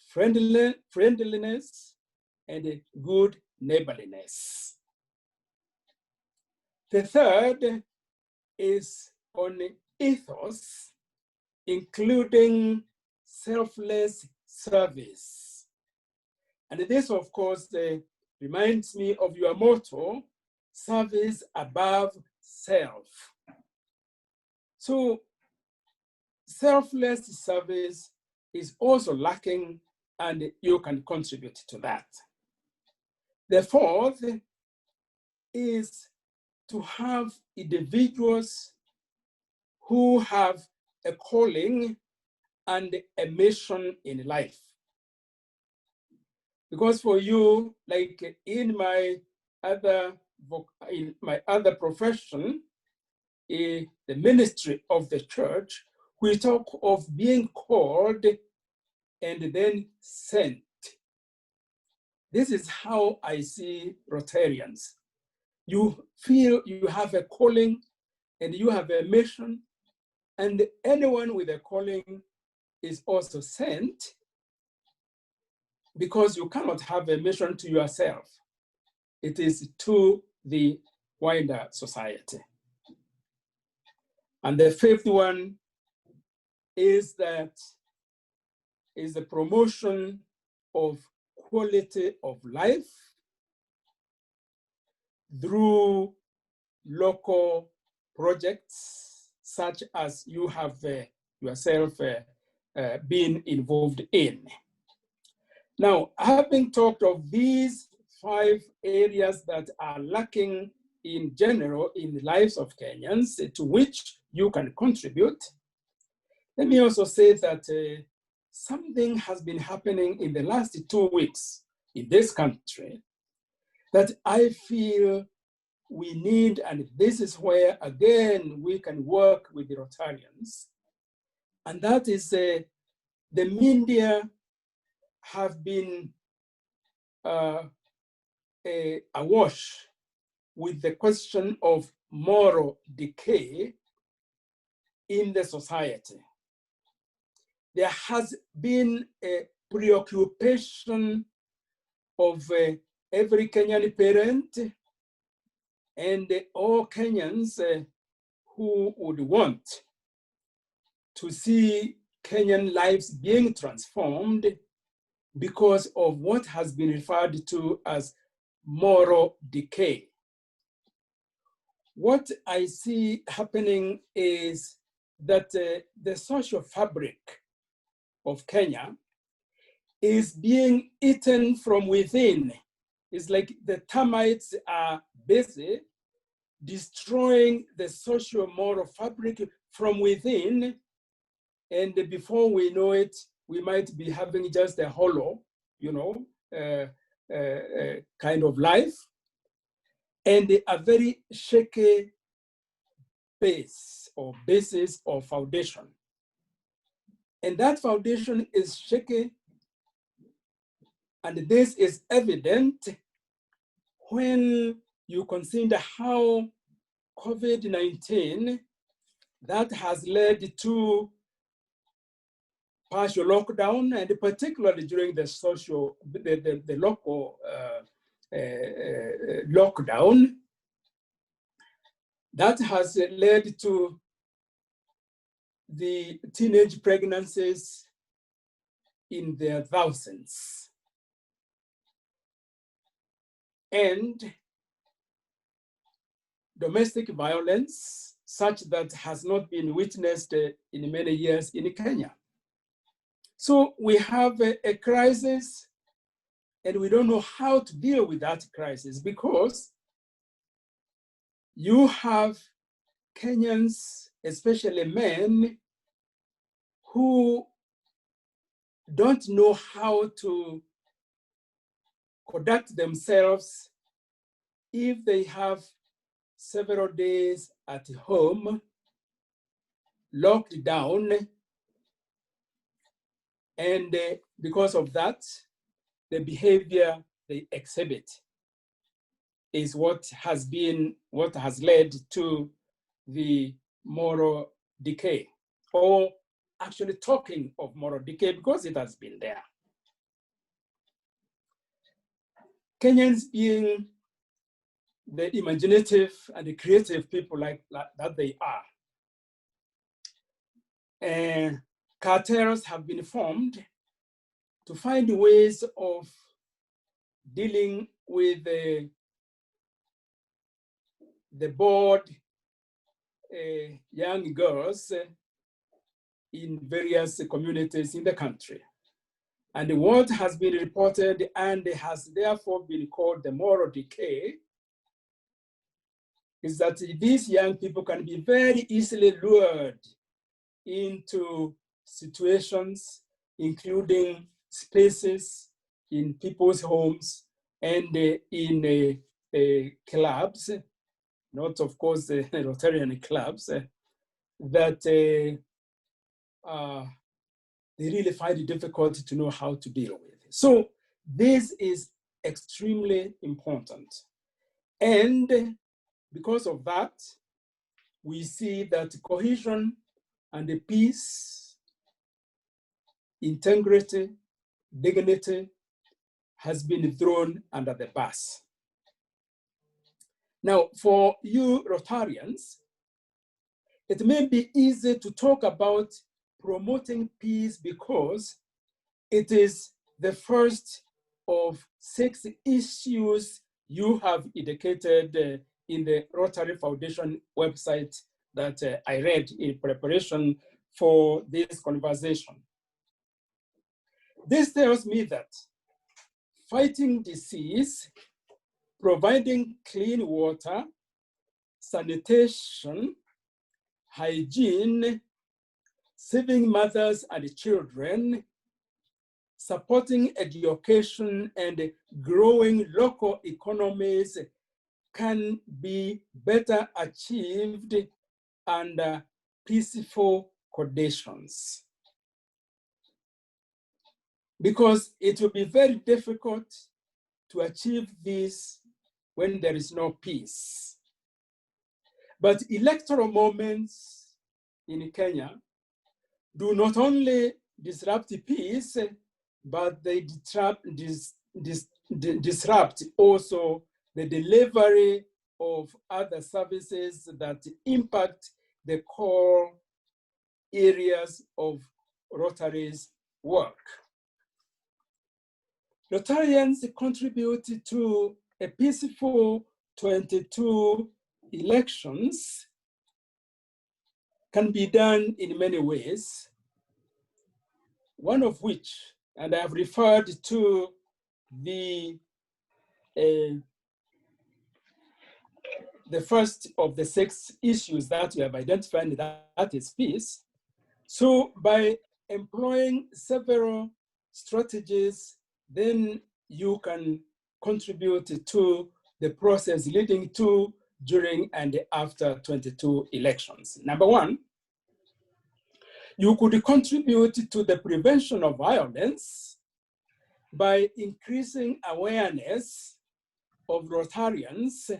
Friendliness and good neighborliness. The third is on ethos, including selfless service. And this, of course, reminds me of your motto, service above self. So selfless service is also lacking, and you can contribute to that. The fourth is to have individuals who have a calling and a mission in life. Because for you, like in my other profession, the ministry of the church, we talk of being called and then sent. This is how I see Rotarians. You feel you have a calling and you have a mission, and anyone with a calling is also sent, because you cannot have a mission to yourself. It is to the wider society. And the fifth one is the promotion of quality of life through local projects, such as you have yourself been involved in. Now, having talked of these 5 areas that are lacking in general in the lives of Kenyans, to which you can contribute, let me also say that something has been happening in the last 2 weeks in this country that I feel we need, and this is where, again, we can work with the Rotarians, And that is the media have been awash with the question of moral decay in the society. There has been a preoccupation of every Kenyan parent and all Kenyans who would want to see Kenyan lives being transformed because of what has been referred to as moral decay. What I see happening is that the social fabric of Kenya is being eaten from within. It's like the termites are busy destroying the social moral fabric from within. And before we know it, we might be having just a hollow, kind of life, and a very shaky base or basis or foundation. And that foundation is shaky, and this is evident when you consider how COVID-19 that has led to partial lockdown, and particularly during the local lockdown, that has led to the teenage pregnancies in their thousands. And domestic violence, such that has not been witnessed in many years in Kenya. So we have a crisis, and we don't know how to deal with that crisis because you have Kenyans, especially men, who don't know how to conduct themselves if they have several days at home, locked down, and because of that, the behavior they exhibit is what has led to the moral decay, or actually talking of moral decay because it has been there. Kenyans being the imaginative and the creative people like that they are, and cartels have been formed to find ways of dealing with the bored young girls in various communities in the country. And what has been reported and has therefore been called the moral decay is that these young people can be very easily lured into situations, including spaces in people's homes and in clubs, not of course the Rotarian clubs, that they really find it difficult to know how to deal with. So this is extremely important. And because of that, we see that cohesion and the peace, integrity, dignity has been thrown under the bus. Now, for you Rotarians, it may be easy to talk about promoting peace because it is the first of 6 issues you have indicated in the Rotary Foundation website that I read in preparation for this conversation. This tells me that fighting disease, providing clean water, sanitation, hygiene, saving mothers and children, supporting education and growing local economies can be better achieved under peaceful conditions. Because it will be very difficult to achieve this when there is no peace. But electoral moments in Kenya do not only disrupt peace, but they disrupt also the delivery of other services that impact the core areas of Rotary's work. Rotarians contribute to a peaceful 22 elections can be done in many ways, one of which, and I have referred to the first of the 6 issues that we have identified, that is peace. So by employing several strategies, then you can contribute to the process leading to, during, and after 22 elections. Number one, you could contribute to the prevention of violence by increasing awareness of Rotarians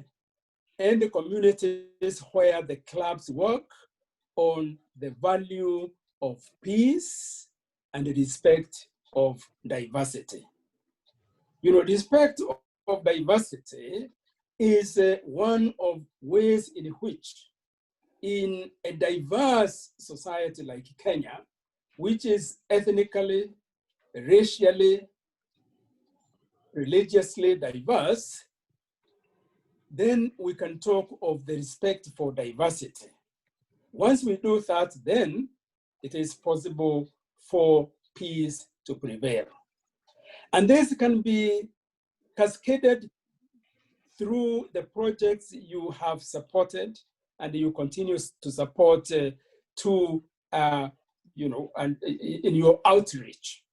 and the communities where the clubs work on the value of peace and the respect of diversity. You know, respect of diversity is one of ways in which, in a diverse society like Kenya, which is ethnically, racially, religiously diverse, then we can talk of the respect for diversity. Once we do that, then it is possible for peace to prevail. And this can be cascaded through the projects you have supported and you continue to support and in your outreach.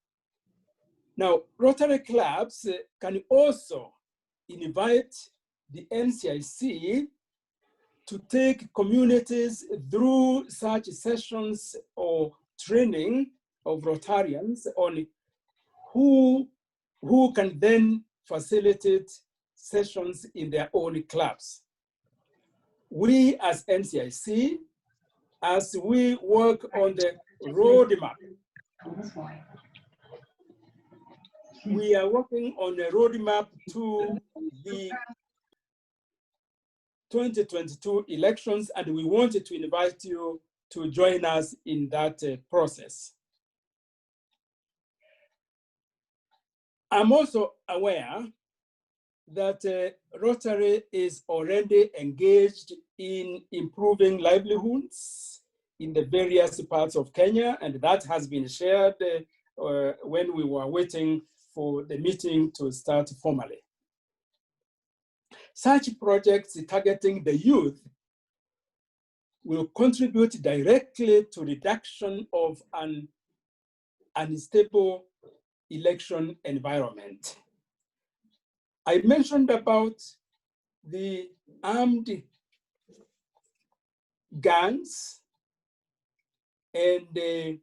Now, Rotary clubs can also invite the NCIC to take communities through such sessions or training of Rotarians on who can then facilitate sessions in their own clubs. We as NCIC, as we work on the roadmap, we are working on a roadmap to the 2022 elections, and we wanted to invite you to join us in that process. I'm also aware that Rotary is already engaged in improving livelihoods in the various parts of Kenya, and that has been shared when we were waiting for the meeting to start formally. Such projects targeting the youth will contribute directly to reduction of an unstable election environment. I mentioned about the armed gangs and the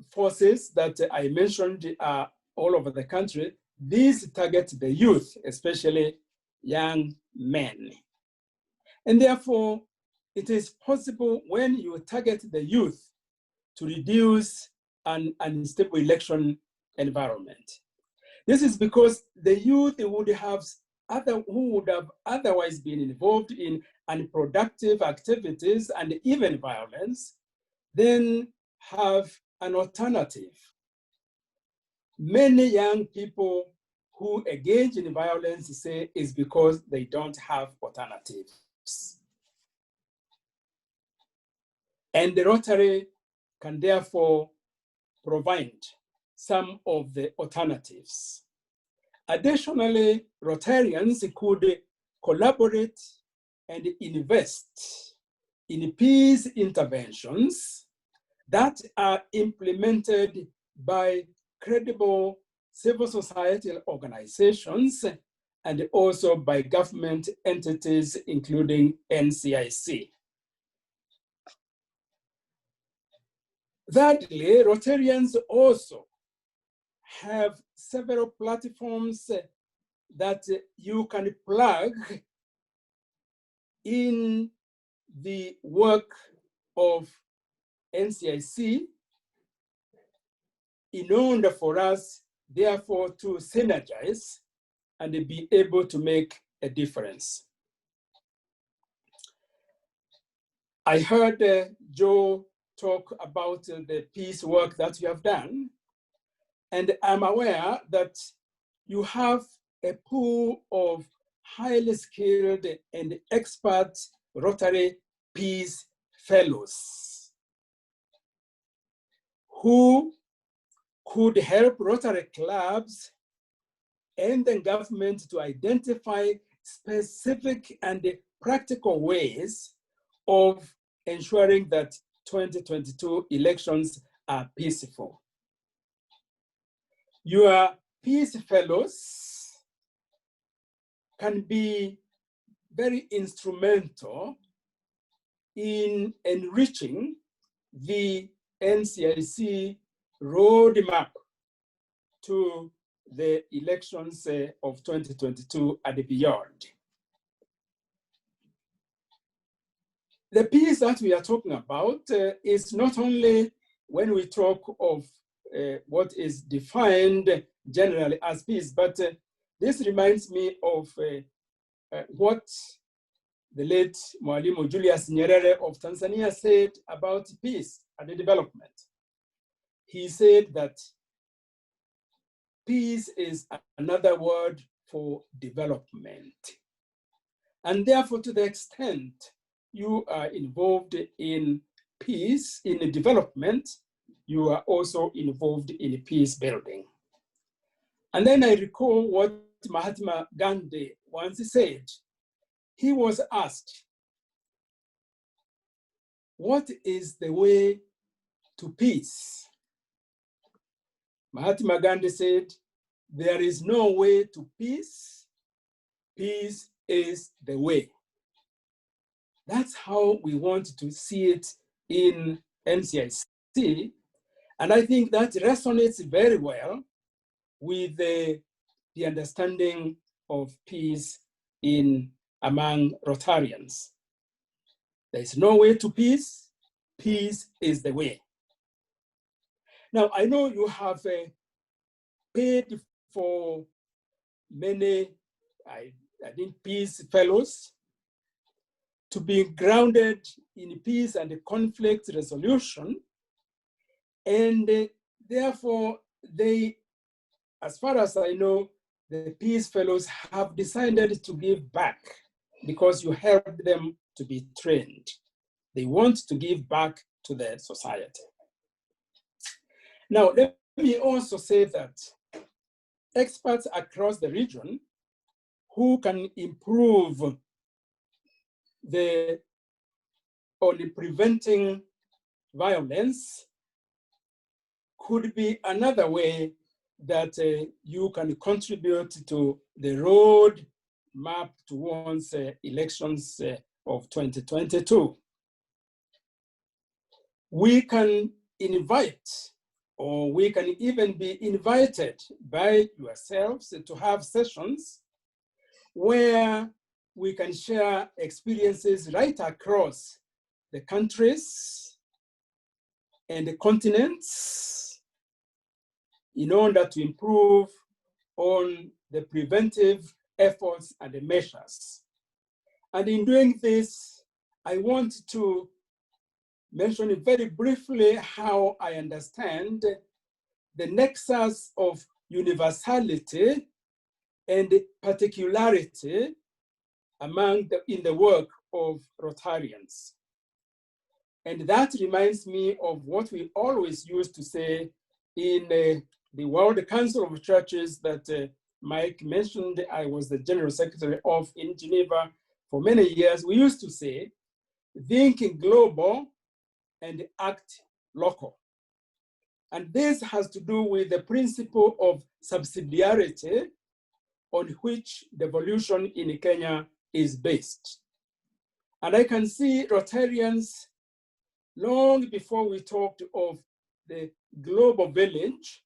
forces that I mentioned are all over the country. These target the youth, especially young men. And therefore, it is possible when you target the youth to reduce an unstable election environment. This is because the youth who would have otherwise been involved in unproductive activities and even violence, then have an alternative. Many young people who engage in violence say is because they don't have alternatives. And the Rotary can therefore provide some of the alternatives. Additionally, Rotarians could collaborate and invest in peace interventions that are implemented by credible civil society organizations and also by government entities, including NCIC. Thirdly, Rotarians also have several platforms that you can plug in the work of NCIC in order for us, therefore, to synergize and be able to make a difference. I heard Joe talk about the peace work that you have done, and I'm aware that you have a pool of highly skilled and expert Rotary Peace Fellows who could help Rotary clubs and the government to identify specific and practical ways of ensuring that 2022 elections are peaceful. Your peace fellows can be very instrumental in enriching the NCIC roadmap to the elections of 2022 and beyond. The peace that we are talking about is not only when we talk of what is defined generally as peace, but this reminds me of what the late Mwalimu Julius Nyerere of Tanzania said about peace and development. He said that peace is another word for development. And therefore, to the extent you are involved in peace, in development, you are also involved in peace building. And then I recall what Mahatma Gandhi once said. He was asked, what is the way to peace? Mahatma Gandhi said, there is no way to peace. Peace is the way. That's how we want to see it in NCIC. And I think that resonates very well with the understanding of peace among Rotarians. There is no way to peace. Peace is the way. Now, I know you have paid for many, I think, peace fellows to be grounded in peace and conflict resolution. And therefore, they, as far as I know, the peace fellows have decided to give back because you helped them to be trained. They want to give back to the society. Now, let me also say that experts across the region who can improve on preventing violence could be another way that you can contribute to the road map towards elections of 2022. We can invite, or we can even be invited by yourselves to have sessions where we can share experiences right across the countries and the continents in order to improve on the preventive efforts and the measures. And in doing this, I want to mention very briefly how I understand the nexus of universality and particularity in the work of Rotarians. And that reminds me of what we always used to say in the World Council of Churches that Mike mentioned. I was the General Secretary of in Geneva for many years. We used to say, think global and act local. And this has to do with the principle of subsidiarity on which devolution in Kenya is based. And I can see Rotarians, long before we talked of the global village,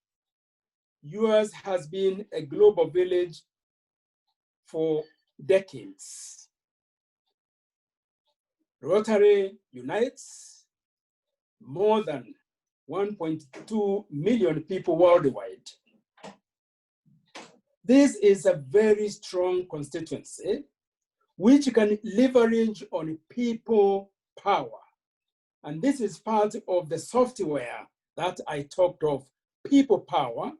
yours has been a global village for decades. Rotary unites more than 1.2 million people worldwide. This is a very strong constituency which can leverage on people power. And this is part of the software that I talked of, people power,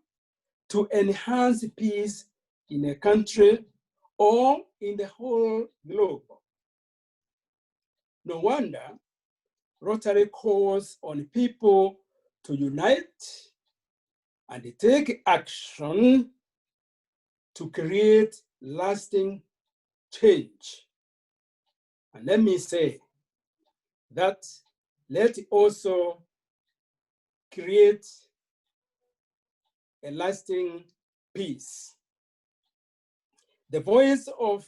to enhance peace in a country or in the whole globe. No wonder Rotary calls on people to unite and take action to create lasting change. And let me say that let's also create a lasting peace. The voice of,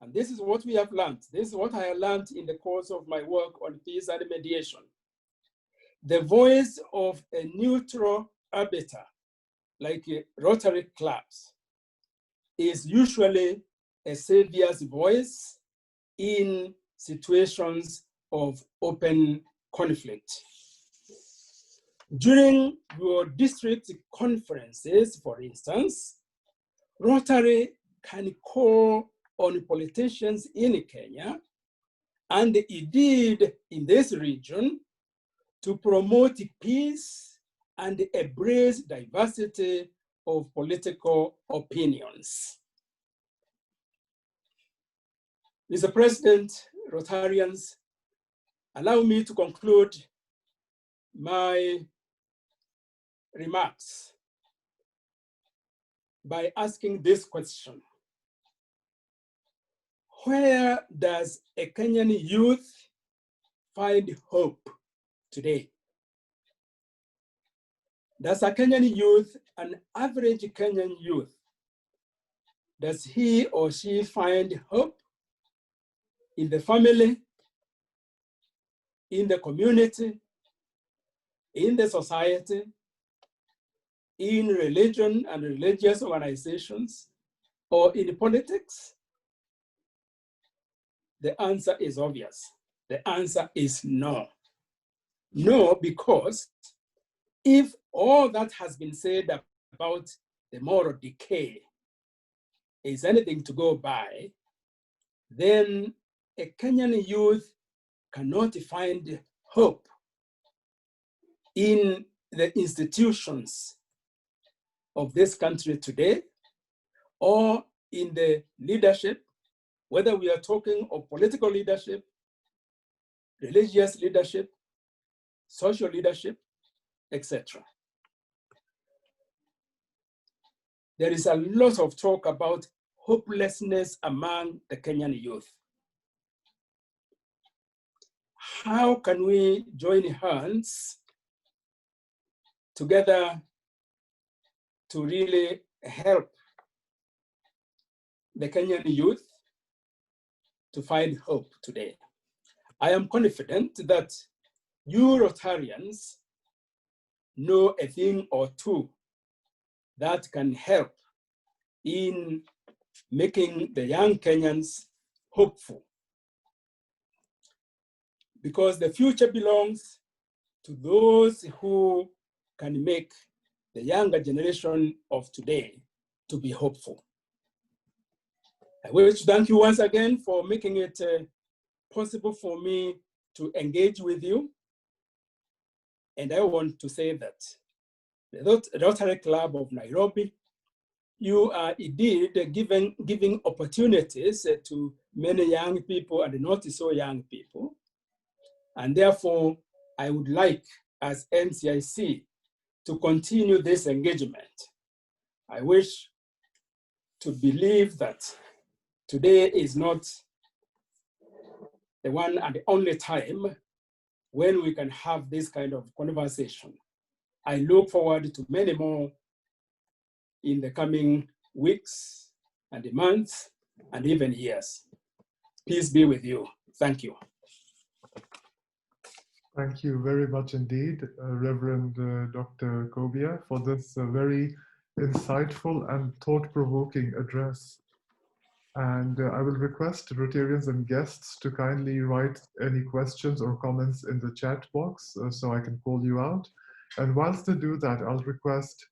and this is what we have learned, this is what I learned in the course of my work on peace and mediation. The voice of a neutral arbiter, like Rotary clubs, is usually a savior's voice in situations of open conflict. During your district conferences, for instance, Rotary can call on politicians in Kenya, and indeed in this region, to promote peace and embrace diversity of political opinions. Mr. President, Rotarians, allow me to conclude my remarks by asking this question. Where does a Kenyan youth find hope today? Does a Kenyan youth, an average Kenyan youth, does he or she find hope in the family, in the community, in the society, in religion and religious organizations, or in politics? The answer is obvious. The answer is no. No, because if all that has been said about the moral decay is anything to go by, then a Kenyan youth cannot find hope in the institutions of this country today, or in the leadership, whether we are talking of political leadership, religious leadership, social leadership, etc. There is a lot of talk about hopelessness among the Kenyan youth. How can we join hands together to really help the Kenyan youth to find hope today? I am confident that you Rotarians know a thing or two that can help in making the young Kenyans hopeful. Because the future belongs to those who can make the younger generation of today to be hopeful. I wish to thank you once again for making it possible for me to engage with you. And I want to say that the Rotary Club of Nairobi, you are indeed giving opportunities to many young people and not so young people. And therefore, I would like, as NCIC, to continue this engagement. I wish to believe that today is not the one and the only time when we can have this kind of conversation. I look forward to many more in the coming weeks and months and even years. Peace be with you. Thank you. Thank you very much indeed, Reverend Dr. Kobia, for this very insightful and thought-provoking address. And I will request Rotarians and guests to kindly write any questions or comments in the chat box so I can call you out. And whilst they do that, I'll request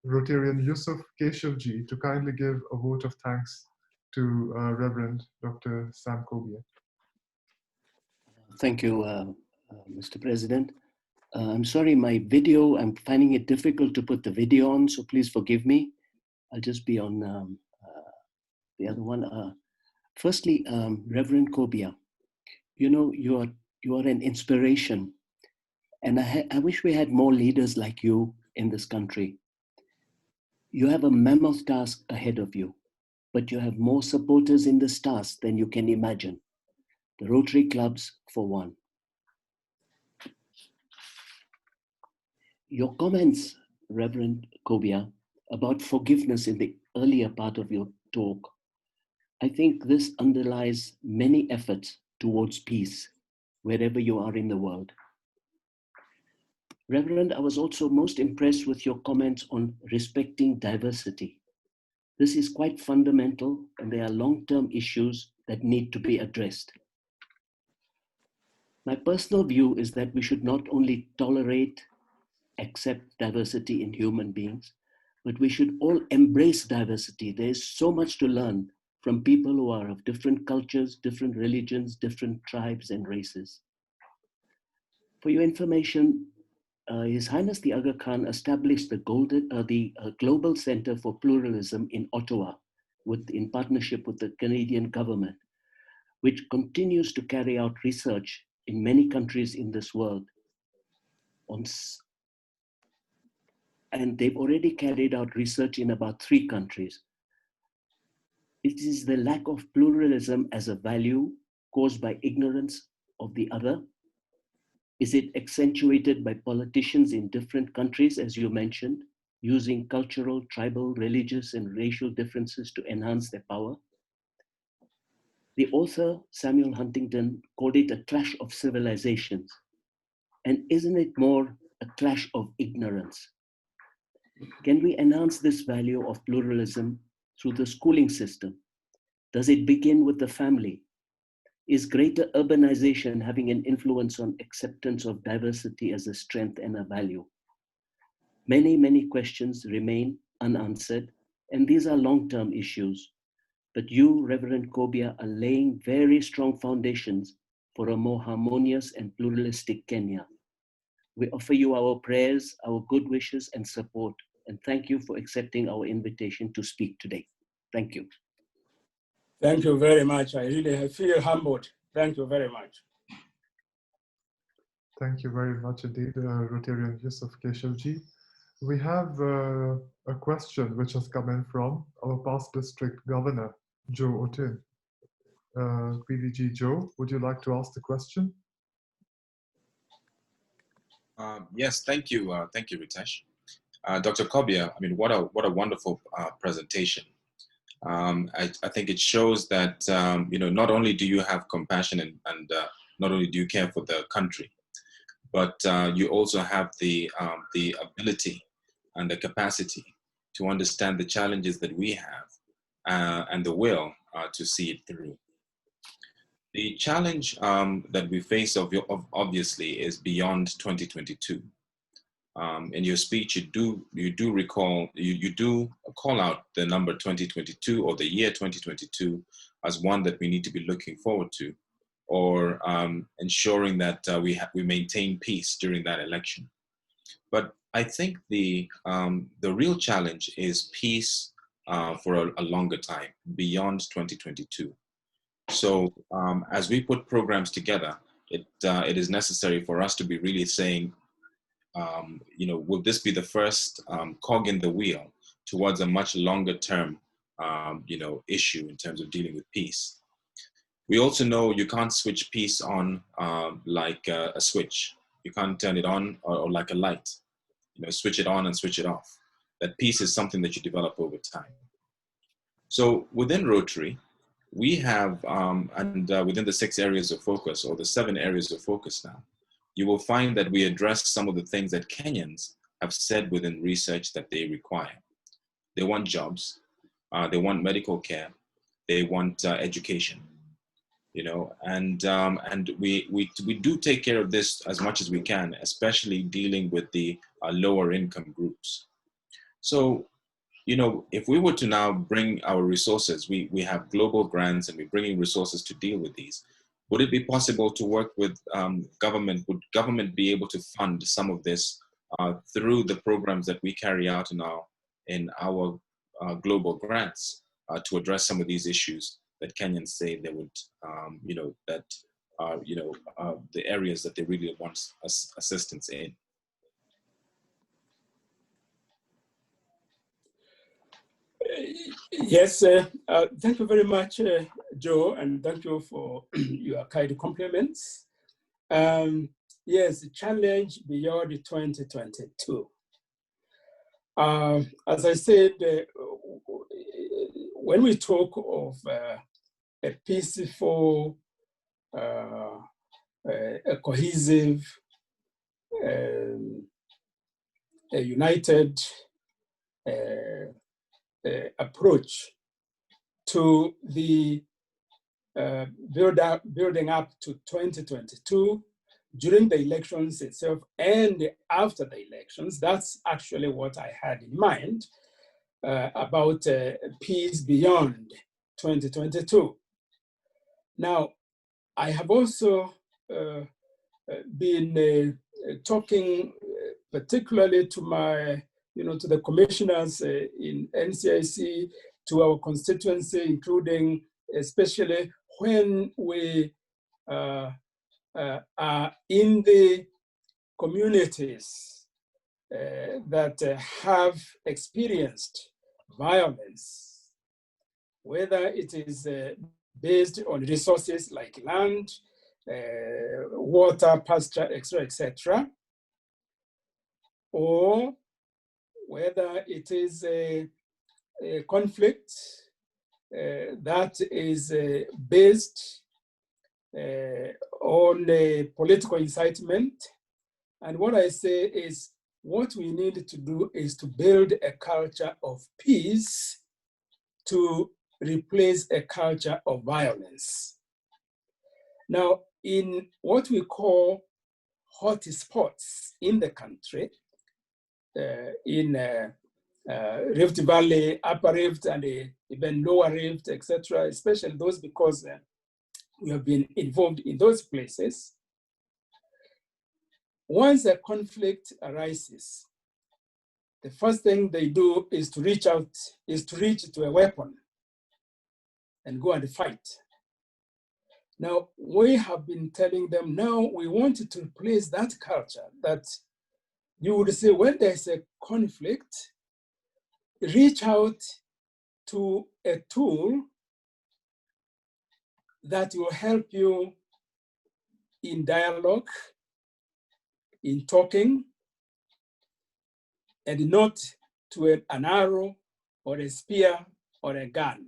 Rotarian Yusuf Keshavji to kindly give a vote of thanks to Reverend Dr. Sam Kobia. Thank you, Mr. President. I'm sorry, my video, I'm finding it difficult to put the video on, so please forgive me. I'll just be on the other one. Firstly, Reverend Kobia, you know, you are an inspiration. And I wish we had more leaders like you in this country. You have a mammoth task ahead of you, but you have more supporters in this task than you can imagine. The Rotary clubs, for one. Your comments, Reverend Kobia, about forgiveness in the earlier part of your talk, I think this underlies many efforts towards peace wherever you are in the world. Reverend, I was also most impressed with your comments on respecting diversity. This is quite fundamental, and there are long-term issues that need to be addressed. My personal view is that we should not only tolerate, accept diversity in human beings, but we should all embrace diversity. There is so much to learn from people who are of different cultures, different religions, different tribes and races. For your information, His Highness the Aga Khan established the Global Center for Pluralism in Ottawa in partnership with the Canadian government, which continues to carry out research in many countries in this world. And they've already carried out research in about 3 countries. It is the lack of pluralism as a value caused by ignorance of the other. Is it accentuated by politicians in different countries, as you mentioned, using cultural, tribal, religious, and racial differences to enhance their power? The author, Samuel Huntington, called it a clash of civilizations. And isn't it more a clash of ignorance? Can we enhance this value of pluralism through the schooling system? Does it begin with the family? Is greater urbanization having an influence on acceptance of diversity as a strength and a value? Many, many questions remain unanswered, and these are long-term issues. But you, Reverend Kobia, are laying very strong foundations for a more harmonious and pluralistic Kenya. We offer you our prayers, our good wishes and support, and thank you for accepting our invitation to speak today. Thank you. Thank you very much. I feel humbled. Thank you very much. Thank you very much indeed, Rotarian Yusuf Keshavji. We have a question which has come in from our past district governor, Joe Otin. PDG Joe, would you like to ask the question? Yes, thank you, Ritesh. Dr. Kobia, I mean, what a wonderful presentation. I think it shows that you know, not only do you have compassion and not only do you care for the country, but you also have the ability and the capacity to understand the challenges that we have and the will to see it through. The challenge that we face obviously is beyond 2022. In your speech, you do recall, you do call out the number 2022 or the year 2022 as one that we need to be looking forward to, or ensuring that we maintain peace during that election. But I think the real challenge is peace for a longer time, beyond 2022. So as we put programs together, it is necessary for us to be really saying, you know, will this be the first cog in the wheel towards a much longer term, you know, issue in terms of dealing with peace? We also know you can't switch peace on like a switch. You can't turn it on or like a light, you know, switch it on and switch it off. That peace is something that you develop over time. So within Rotary, we have, and within the 6 areas of focus, or the 7 areas of focus now, you will find that we address some of the things that Kenyans have said within research that they require. They want jobs, they want medical care, they want education, you know, and we do take care of this as much as we can, especially dealing with the lower income groups. So, you know, if we were to now bring our resources, we have global grants and we're bringing resources to deal with these. Would it be possible to work with government? Would government be able to fund some of this through the programs that we carry out in our global grants to address some of these issues that Kenyans say they would, you know, that are, you know, the areas that they really want assistance in? Yes, thank you very much, Joe, and thank you for your kind compliments. Yes, challenge beyond 2022. As I said, when we talk of a peaceful, a cohesive, a united approach to the building up to 2022, during the elections itself and after the elections, that's actually what I had in mind about peace beyond 2022. Now, I have also been talking particularly to my, you know, to the commissioners in NCIC, to our constituency, including especially when we are in the communities that have experienced violence, whether it is based on resources like land, water, pasture, etc., or whether it is a conflict that is based on political incitement. And what I say is, what we need to do is to build a culture of peace to replace a culture of violence. Now, in what we call hotspots in the country, in Rift Valley, Upper Rift, and even Lower Rift, etc., especially those because we have been involved in those places. Once a conflict arises, the first thing they do is to reach to a weapon and go and fight. Now, we have been telling them, now we want to replace that culture that you would say when there's a conflict, reach out to a tool that will help you in dialogue, in talking, and not to an arrow or a spear or a gun.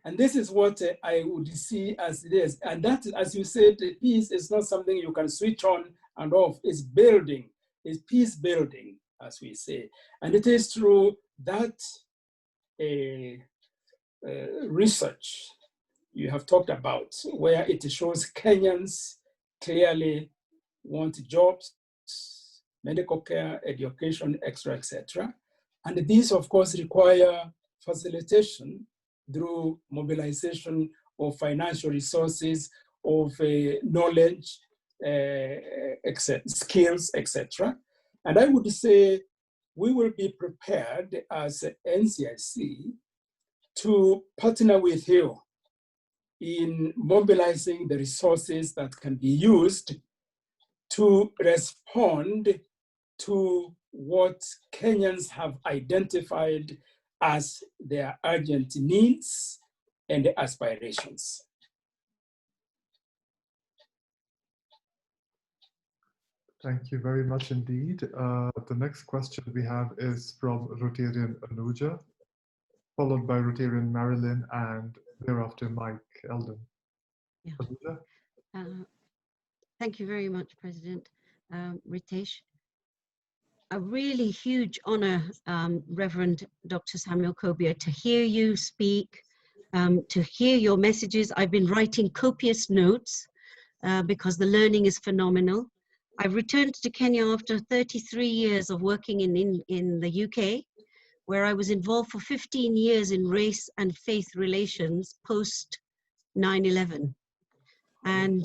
And this is what I would see as it is. And that, as you said, peace is not something you can switch on and off. It's building, it's peace building, as we say. And it is through that research you have talked about, where it shows Kenyans clearly want jobs, medical care, education, etc. And these, of course, require facilitation through mobilization of financial resources, of knowledge, skills, etc. And I would say we will be prepared as NCIC to partner with you in mobilizing the resources that can be used to respond to what Kenyans have identified as their urgent needs and aspirations. Thank you very much indeed. The next question we have is from Rotarian Anuja, followed by Rotarian Marilyn, and thereafter Mike Eldon. Yeah. Anuja? Thank you very much, President Ritesh. A really huge honor, Reverend Dr. Samuel Kobia, to hear you speak, to hear your messages. I've been writing copious notes because the learning is phenomenal. I've returned to Kenya after 33 years of working in the UK, where I was involved for 15 years in race and faith relations post 9/11. And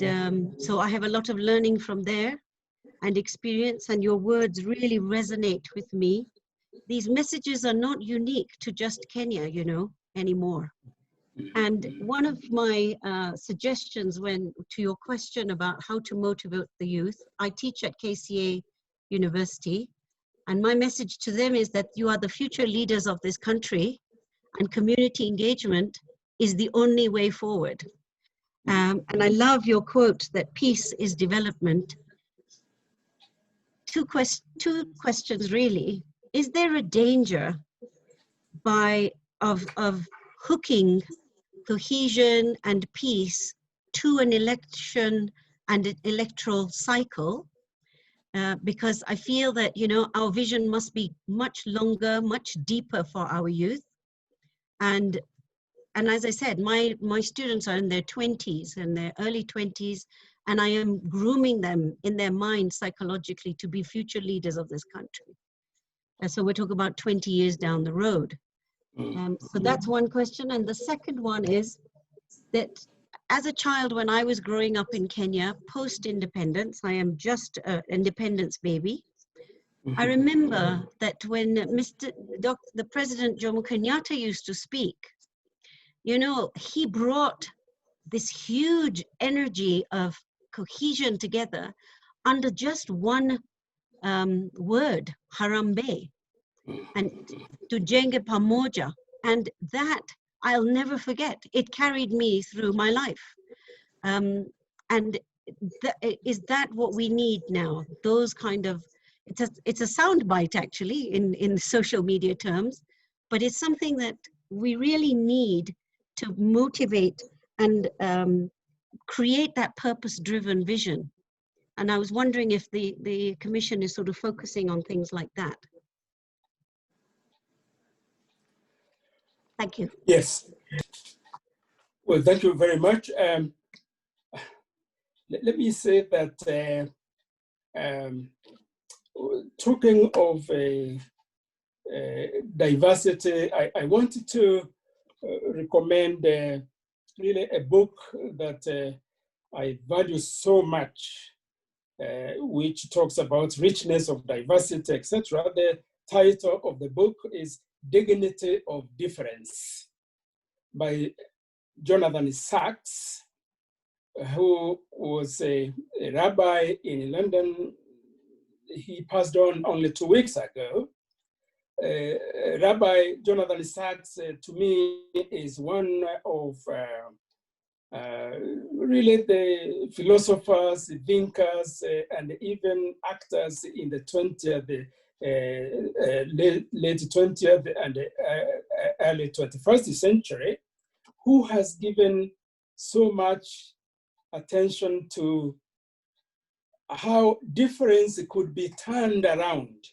so I have a lot of learning from there and experience, and your words really resonate with me. These messages are not unique to just Kenya, you know, anymore. And one of my suggestions to your question about how to motivate the youth, I teach at KCA University, and my message to them is that you are the future leaders of this country, and community engagement is the only way forward. And I love your quote that peace is development. Two questions really. Is there a danger of hooking cohesion and peace to an election and an electoral cycle? Because I feel that, you know, our vision must be much longer, much deeper for our youth. And as I said, my students are in their 20s and their early 20s, and I am grooming them in their mind psychologically to be future leaders of this country. And so we're talking about 20 years down the road. So that's one question. And the second one is that as a child, when I was growing up in Kenya, post-independence, I am just an independence baby. I remember that when the President Jomo Kenyatta used to speak, you know, he brought this huge energy of cohesion together under just one word, Harambee, and Tujenge Pamoja. And that I'll never forget. It carried me through my life. And is that what we need now? Those kind of, it's a soundbite actually in social media terms, but it's something that we really need to motivate and create that purpose-driven vision. And I was wondering if the Commission is sort of focusing on things like that. Thank you. Yes. Well, thank you very much. Let me say that talking of diversity, I wanted to recommend really a book that I value so much, which talks about richness of diversity, etc. The title of the book is Dignity of Difference by Jonathan Sachs, who was a rabbi in London. He passed on only 2 weeks ago. Rabbi Jonathan Sachs, to me, is one of really the philosophers, thinkers, and even actors in the 20th, late 20th and early 21st century, who has given so much attention to how difference could be turned around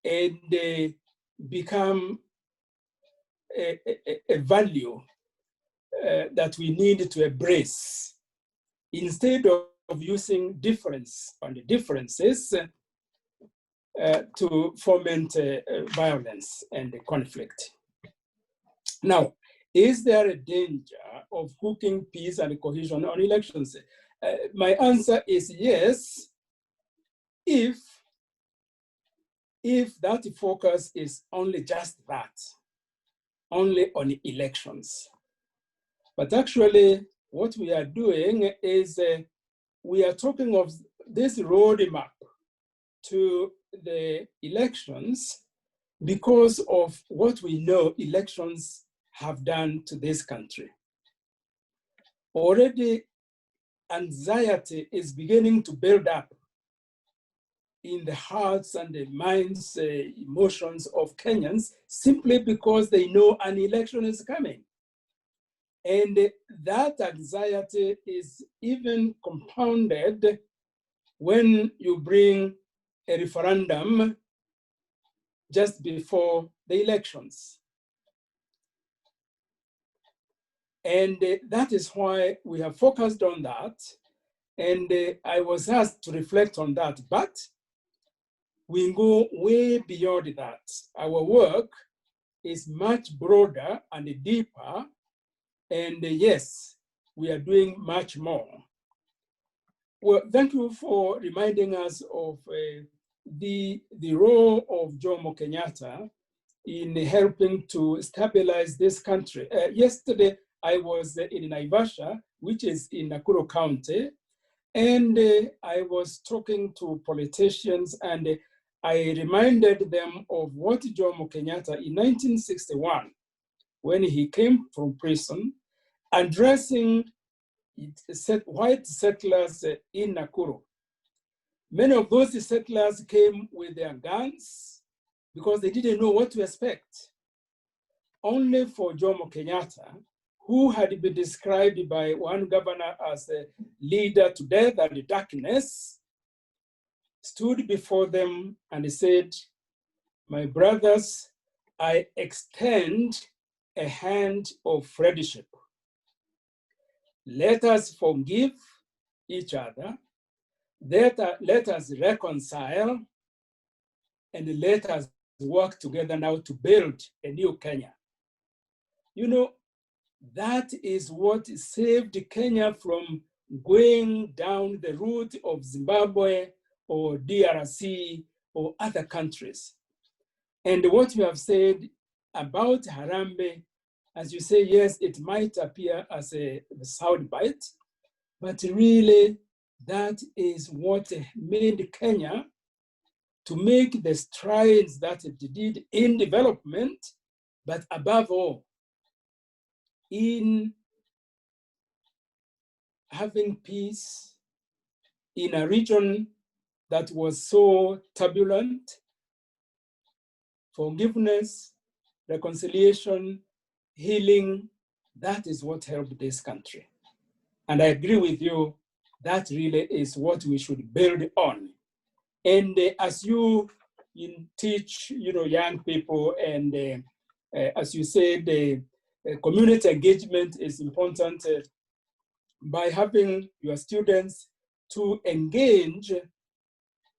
and become a value that we need to embrace instead of using difference and differences to foment violence and conflict. Now, is there a danger of hooking peace and cohesion on elections? My answer is yes, if that focus is only just that, only on elections. But actually, what we are doing is we are talking of this roadmap to the elections because of what we know elections have done to this country. Already, anxiety is beginning to build up in the hearts and the minds, emotions of Kenyans, simply because they know an election is coming. And that anxiety is even compounded when you bring a referendum just before the elections. And that is why we have focused on that. And I was asked to reflect on that, but we go way beyond that. Our work is much broader and deeper. And yes, we are doing much more. Well, thank you for reminding us of the role of Jomo Kenyatta in helping to stabilize this country. Yesterday, I was in Naivasha, which is in Nakuru County, and I was talking to politicians, and I reminded them of what Jomo Kenyatta in 1961, when he came from prison, addressing white settlers in Nakuru. Many of those settlers came with their guns because they didn't know what to expect. Only for Jomo Kenyatta, who had been described by one governor as a leader to death and darkness, stood before them and said, "My brothers, I extend a hand of friendship. Let us forgive each other. Let us reconcile, and let us work together now to build a new Kenya." You know, that is what saved Kenya from going down the route of Zimbabwe or DRC or other countries. And what you have said about Harambee, as you say, yes, it might appear as a soundbite, but really that is what made Kenya to make the strides that it did in development, but above all, in having peace in a region that was so turbulent. Forgiveness, reconciliation, healing, that is what helped this country. And I agree with you, that really is what we should build on. And as you teach young people, and as you said, community engagement is important. By having your students to engage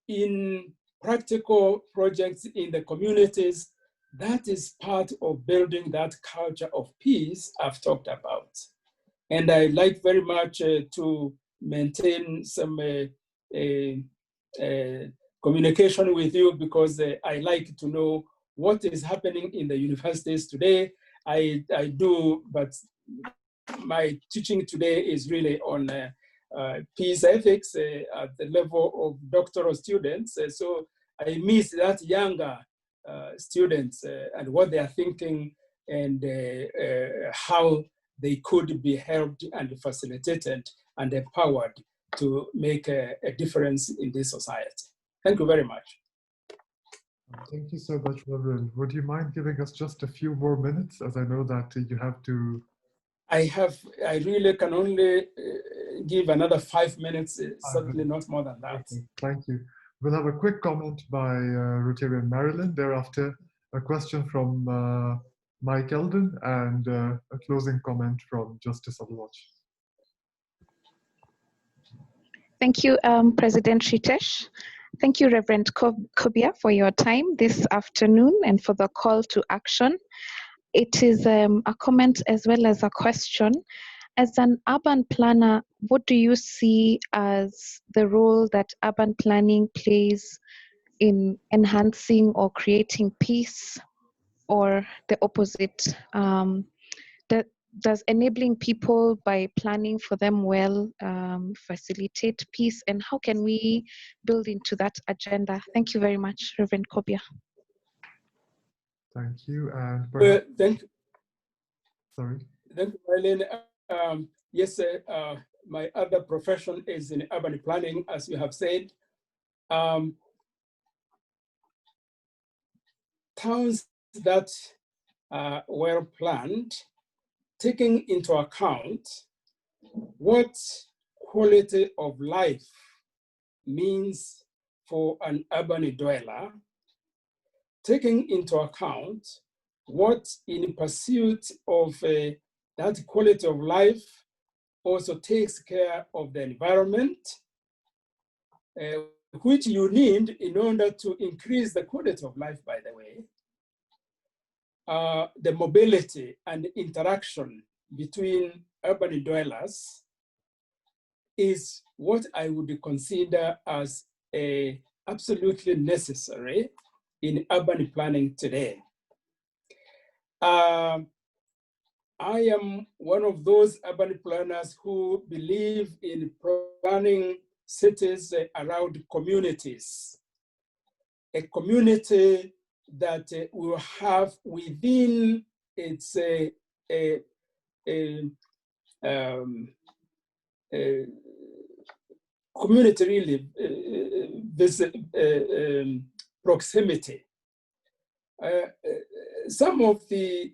in practical projects in the communities, that is part of building that culture of peace I've talked about. And I like very much to maintain some communication with you, because I like to know what is happening in the universities today. I do, but my teaching today is really on peace ethics at the level of doctoral students. So I miss that younger students and what they are thinking, and how they could be helped and facilitated and empowered to make a difference in this society. Thank you very much. Thank you so much, Reverend. Would you mind giving us just a few more minutes, as I know that you have to... I really can only give another 5 minutes, certainly not more than that. Okay, thank you. We'll have a quick comment by Rotarian Marilyn, thereafter a question from Mike Eldon, and a closing comment from Justice Aluoch. Thank you, President Ritesh. Thank you, Reverend Kobia, for your time this afternoon and for the call to action. It is a comment as well as a question. As an urban planner, what do you see as the role that urban planning plays in enhancing or creating peace, or the opposite? Does enabling people by planning for them well facilitate peace, and how can we build into that agenda? Thank you very much, Reverend Kobia. Thank you. And perhaps... thank you. Sorry. Thank you, Marlene. Yes, my other profession is in urban planning, as you have said. Towns that are well planned taking into account what quality of life means for an urban dweller, taking into account what in pursuit of that quality of life also takes care of the environment, which you need in order to increase the quality of life, by the way, the mobility and interaction between urban dwellers is what I would consider as absolutely necessary in urban planning today. I am one of those urban planners who believe in planning cities around communities. A community that will have within its community really proximity. Some of the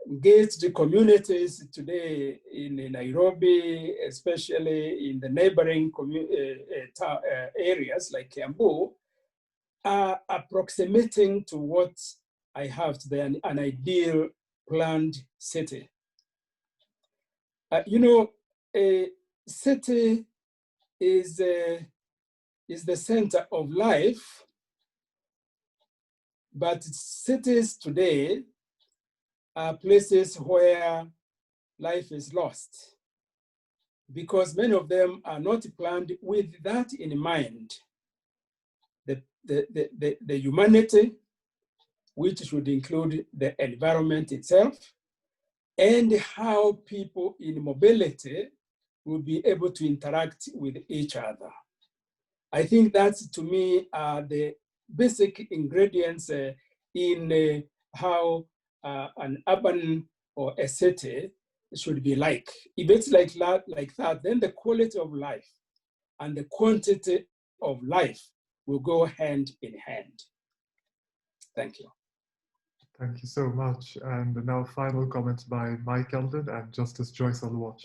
engaged communities today in Nairobi, especially in the neighboring areas like Kiambu, are approximating to what I have today, an ideal planned city. You know, a city is the center of life, but cities today are places where life is lost because many of them are not planned with that in mind. The humanity, which should include the environment itself, and how people in mobility will be able to interact with each other. I think that's, to me, the basic ingredients in how an urban or a city should be like. If it's like that, then the quality of life and the quantity of life will go hand in hand. Thank you. Thank you so much. And now final comments by Mike Eldon and Justice Joyce Oluwatch.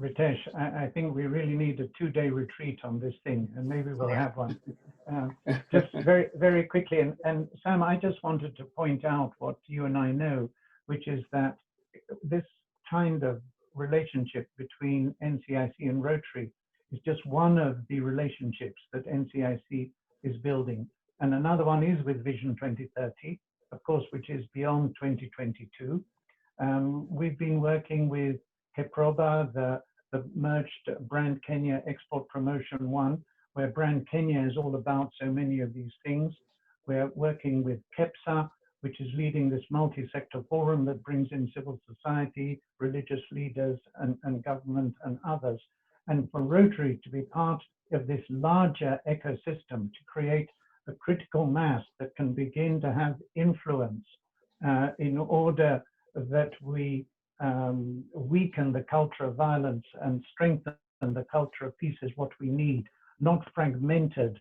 Ritesh, I think we really need a 2-day retreat on this thing, and maybe we'll have one. Just very, very quickly, and Sam, I just wanted to point out what you and I know, which is that this kind of relationship between NCIC and Rotary is just one of the relationships that NCIC is building. And another one is with Vision 2030, of course, which is beyond 2022. We've been working with Keproba, the merged Brand Kenya Export Promotion 1, where Brand Kenya is all about so many of these things. We're working with KEPSA, which is leading this multi-sector forum that brings in civil society, religious leaders, and government and others. And for Rotary to be part of this larger ecosystem to create a critical mass that can begin to have influence in order that we weaken the culture of violence and strengthen the culture of peace is what we need, not fragmented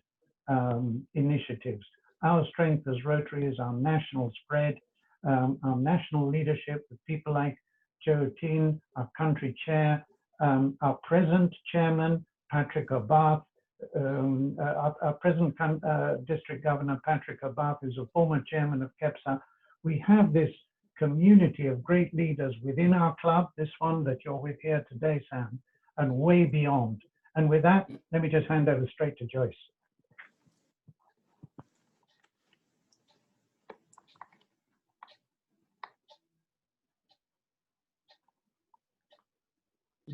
initiatives. Our strength as Rotary is our national spread, our national leadership with people like Joe Tin, our country chair, our present chairman, Patrick Obath, our present district governor, Patrick Obath, who's a former chairman of KEPSA. We have this community of great leaders within our club, this one that you're with here today, Sam, and way beyond. And with that, let me just hand over straight to Joyce.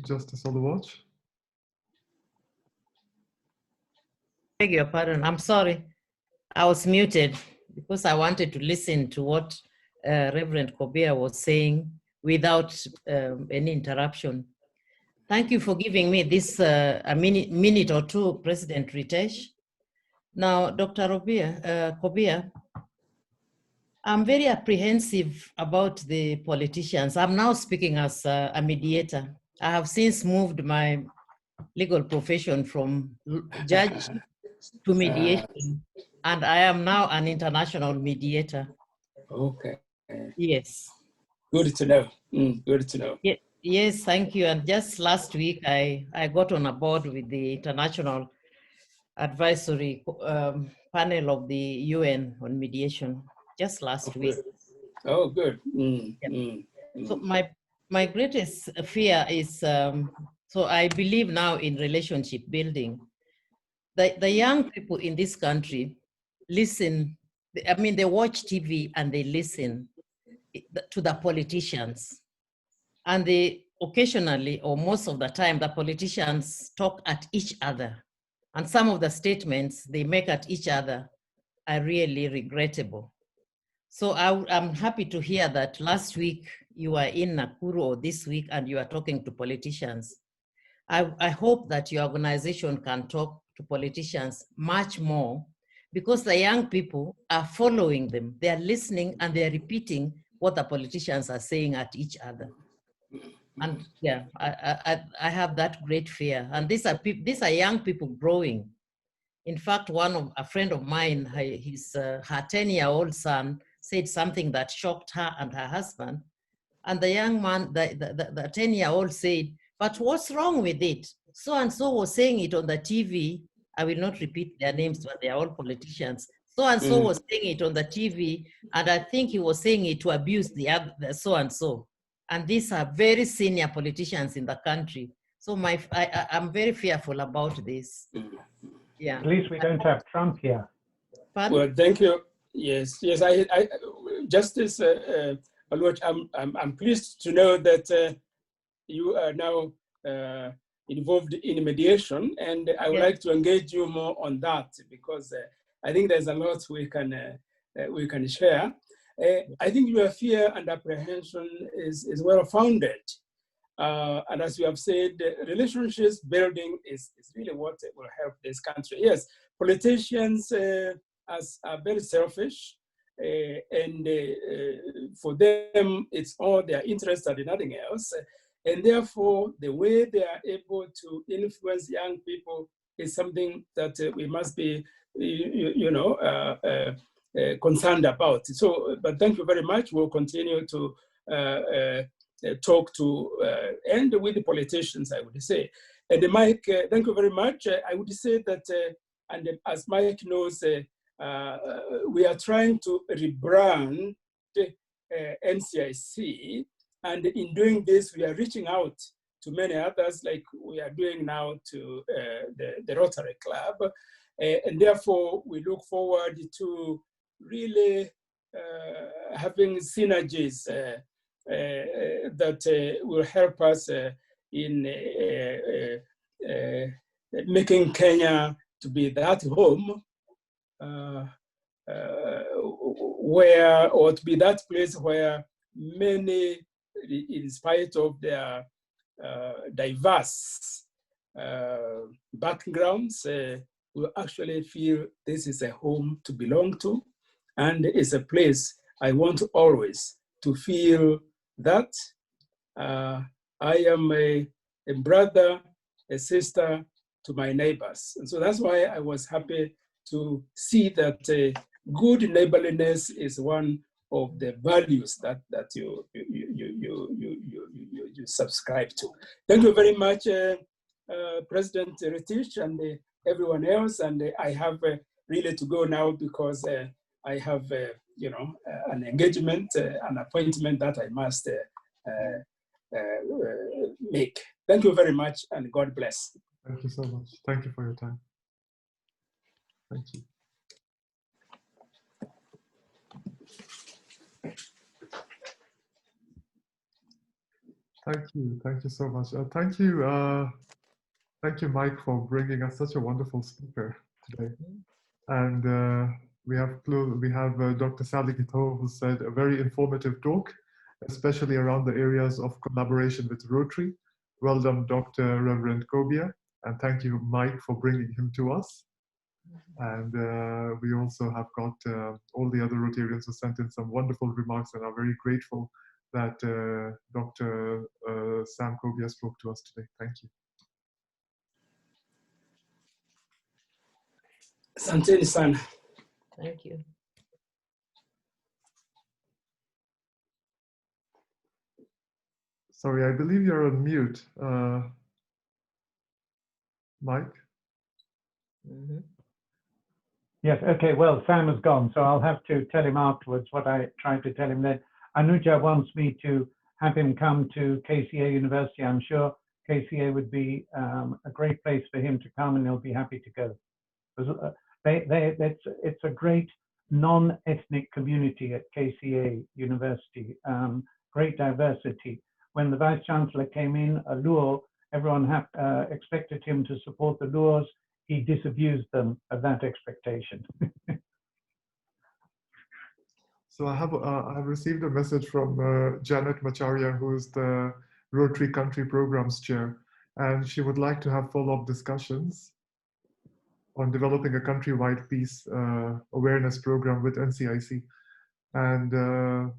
Justice Oluwatch. Beg your pardon, I'm sorry. I was muted because I wanted to listen to what Reverend Kobia was saying without any interruption. Thank you for giving me this a minute or two, President Ritesh. Now, Dr. Kobia, I'm very apprehensive about the politicians. I'm now speaking as a mediator. I have since moved my legal profession from judge to mediation, and I am now an international mediator. Okay. Yes. Good to know. Good to know. Yes, thank you. And just last week, I got on a board with the International Advisory Panel of the UN on mediation just last week. Oh, good. So my greatest fear is, so I believe now in relationship building. The young people in this country listen, I mean, they watch TV and they listen to the politicians. And they occasionally, or most of the time, the politicians talk at each other. And some of the statements they make at each other are really regrettable. So I'm happy to hear that last week you were in Nakuru, or this week, and you are talking to politicians. I hope that your organization can talk to politicians much more, because the young people are following them. They are listening and they are repeating what the politicians are saying at each other. And yeah, I have that great fear. And these are young people growing. In fact, a friend of mine, her 10-year-old son said something that shocked her and her husband. And the young man, the 10-year-old said, "But what's wrong with it? So-and-so was saying it on the TV." I will not repeat their names, but they are all politicians. So-and-so was saying it on the TV, and I think he was saying it to abuse the so-and-so. And these are very senior politicians in the country. So I'm very fearful about this. Yeah. At least we don't have Trump here. Pardon? Well, thank you. Yes, Justice Aluoch, I'm pleased to know that you are now involved in mediation, and I would like to engage you more on that, because I think there's a lot we can share. I think your fear and apprehension is well founded. And as you have said, relationships building is really what will help this country. Yes, politicians are very selfish, and for them, it's all their interests and nothing else. And therefore, the way they are able to influence young people is something that we must be, concerned about. So, but thank you very much. We'll continue to talk to and with the politicians, I would say. And Mike, thank you very much. I would say that, and as Mike knows, we are trying to rebrand NCIC, and in doing this, we are reaching out to many others, like we are doing now to the Rotary Club, and therefore we look forward to really having synergies that will help us in making Kenya to be that home or to be that place where many, in spite of their diverse backgrounds, will actually feel this is a home to belong to, and it's a place I want always to feel that I am a brother, a sister to my neighbors. And so that's why I was happy to see that good neighborliness is one of the values that you subscribe to. Thank you very much, President Retish, and everyone else. And I have really to go now, because I have an engagement, an appointment that I must make. Thank you very much, and God bless. Thank you so much. Thank you for your time. Thank you. Thank you so much. Thank you, Mike, for bringing us such a wonderful speaker today. And we have Dr. Sally Gito, who said a very informative talk, especially around the areas of collaboration with Rotary. Well done, Dr. Reverend Kobia, and thank you, Mike, for bringing him to us. And we also have got all the other Rotarians who sent in some wonderful remarks, and are very grateful that Dr. Sam Kobia spoke to us today. Thank you. Asanteni sana. Thank you. Sorry, I believe you're on mute, Mike. Mhm. Yes, okay, well, Sam has gone, so I'll have to tell him afterwards what I tried to tell him then. Anuja wants me to have him come to KCA University. I'm sure KCA would be a great place for him to come, and he'll be happy to go. It's a great non-ethnic community at KCA University, great diversity. When the Vice Chancellor came in, a Luo, everyone expected him to support the Luos. He disabused them of that expectation. So I have received a message from Janet Macharia, who is the Rotary Country Programs Chair, and she would like to have follow-up discussions on developing a countrywide peace awareness program with NCIC. And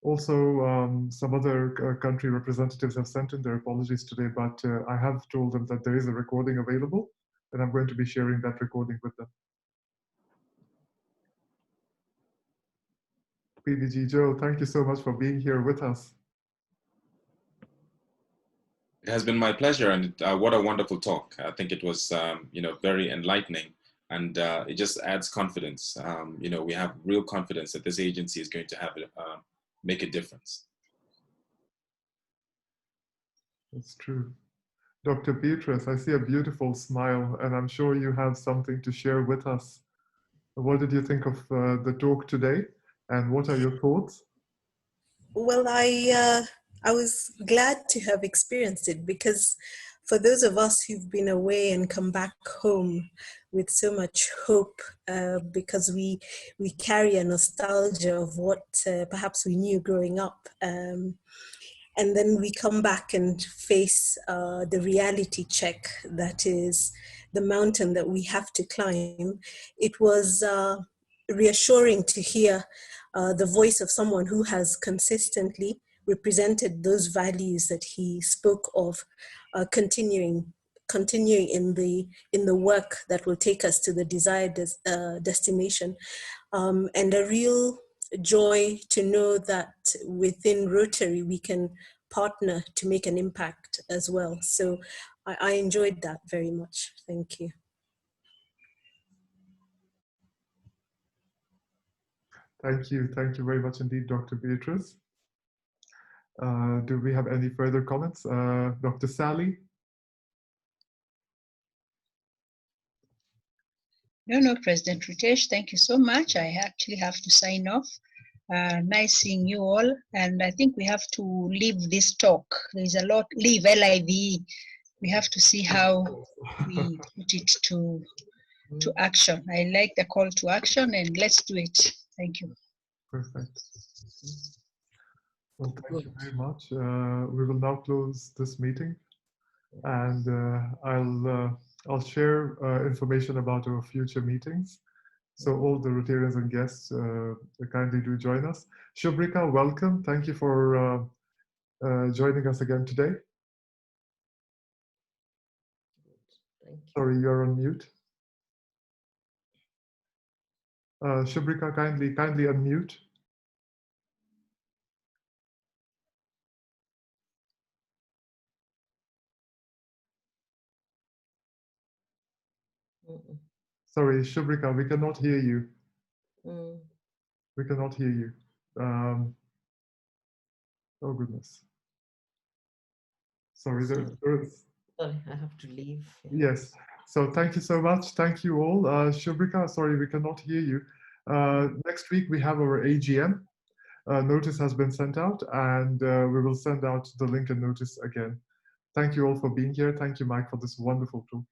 also some other country representatives have sent in their apologies today, but I have told them that there is a recording available, and I'm going to be sharing that recording with them. PDG Joe, thank you so much for being here with us. It has been my pleasure, and what a wonderful talk. I think it was, very enlightening, and it just adds confidence. We have real confidence that this agency is going to have make a difference. That's true. Dr. Beatrice, I see a beautiful smile, and I'm sure you have something to share with us. What did you think of the talk today, and what are your thoughts? Well, I was glad to have experienced it, because for those of us who've been away and come back home with so much hope, because we carry a nostalgia of what perhaps we knew growing up. And then we come back and face the reality check that is the mountain that we have to climb. It was reassuring to hear the voice of someone who has consistently represented those values that he spoke of, continuing in the work that will take us to the desired destination, and a real joy to know that within Rotary we can partner to make an impact as well. So I enjoyed that very much. Thank you. Thank you very much indeed, Dr. Beatrice. Do we have any further comments? Dr. Sally? No, President Ritesh, thank you so much. I actually have to sign off. Nice seeing you all. And I think we have to leave this talk. There's a lot, leave, L-I-V-E. We have to see how we put it to action. I like the call to action, and let's do it. Thank you. Perfect. Well, thank you very much. We will now close this meeting, and I'll share information about our future meetings. So all the Rotarians and guests kindly do join us. Shubrika, welcome. Thank you for joining us again today. Thank you. Sorry, you're on mute. Shubrika, kindly unmute. Sorry, Shubrika, we cannot hear you. We cannot hear you. Oh goodness. Sorry, there is. Sorry, I have to leave. Yes. So thank you so much. Thank you all. Shubrika, sorry, we cannot hear you. Next week we have our AGM. Notice has been sent out, and we will send out the link and notice again. Thank you all for being here. Thank you, Mike, for this wonderful talk.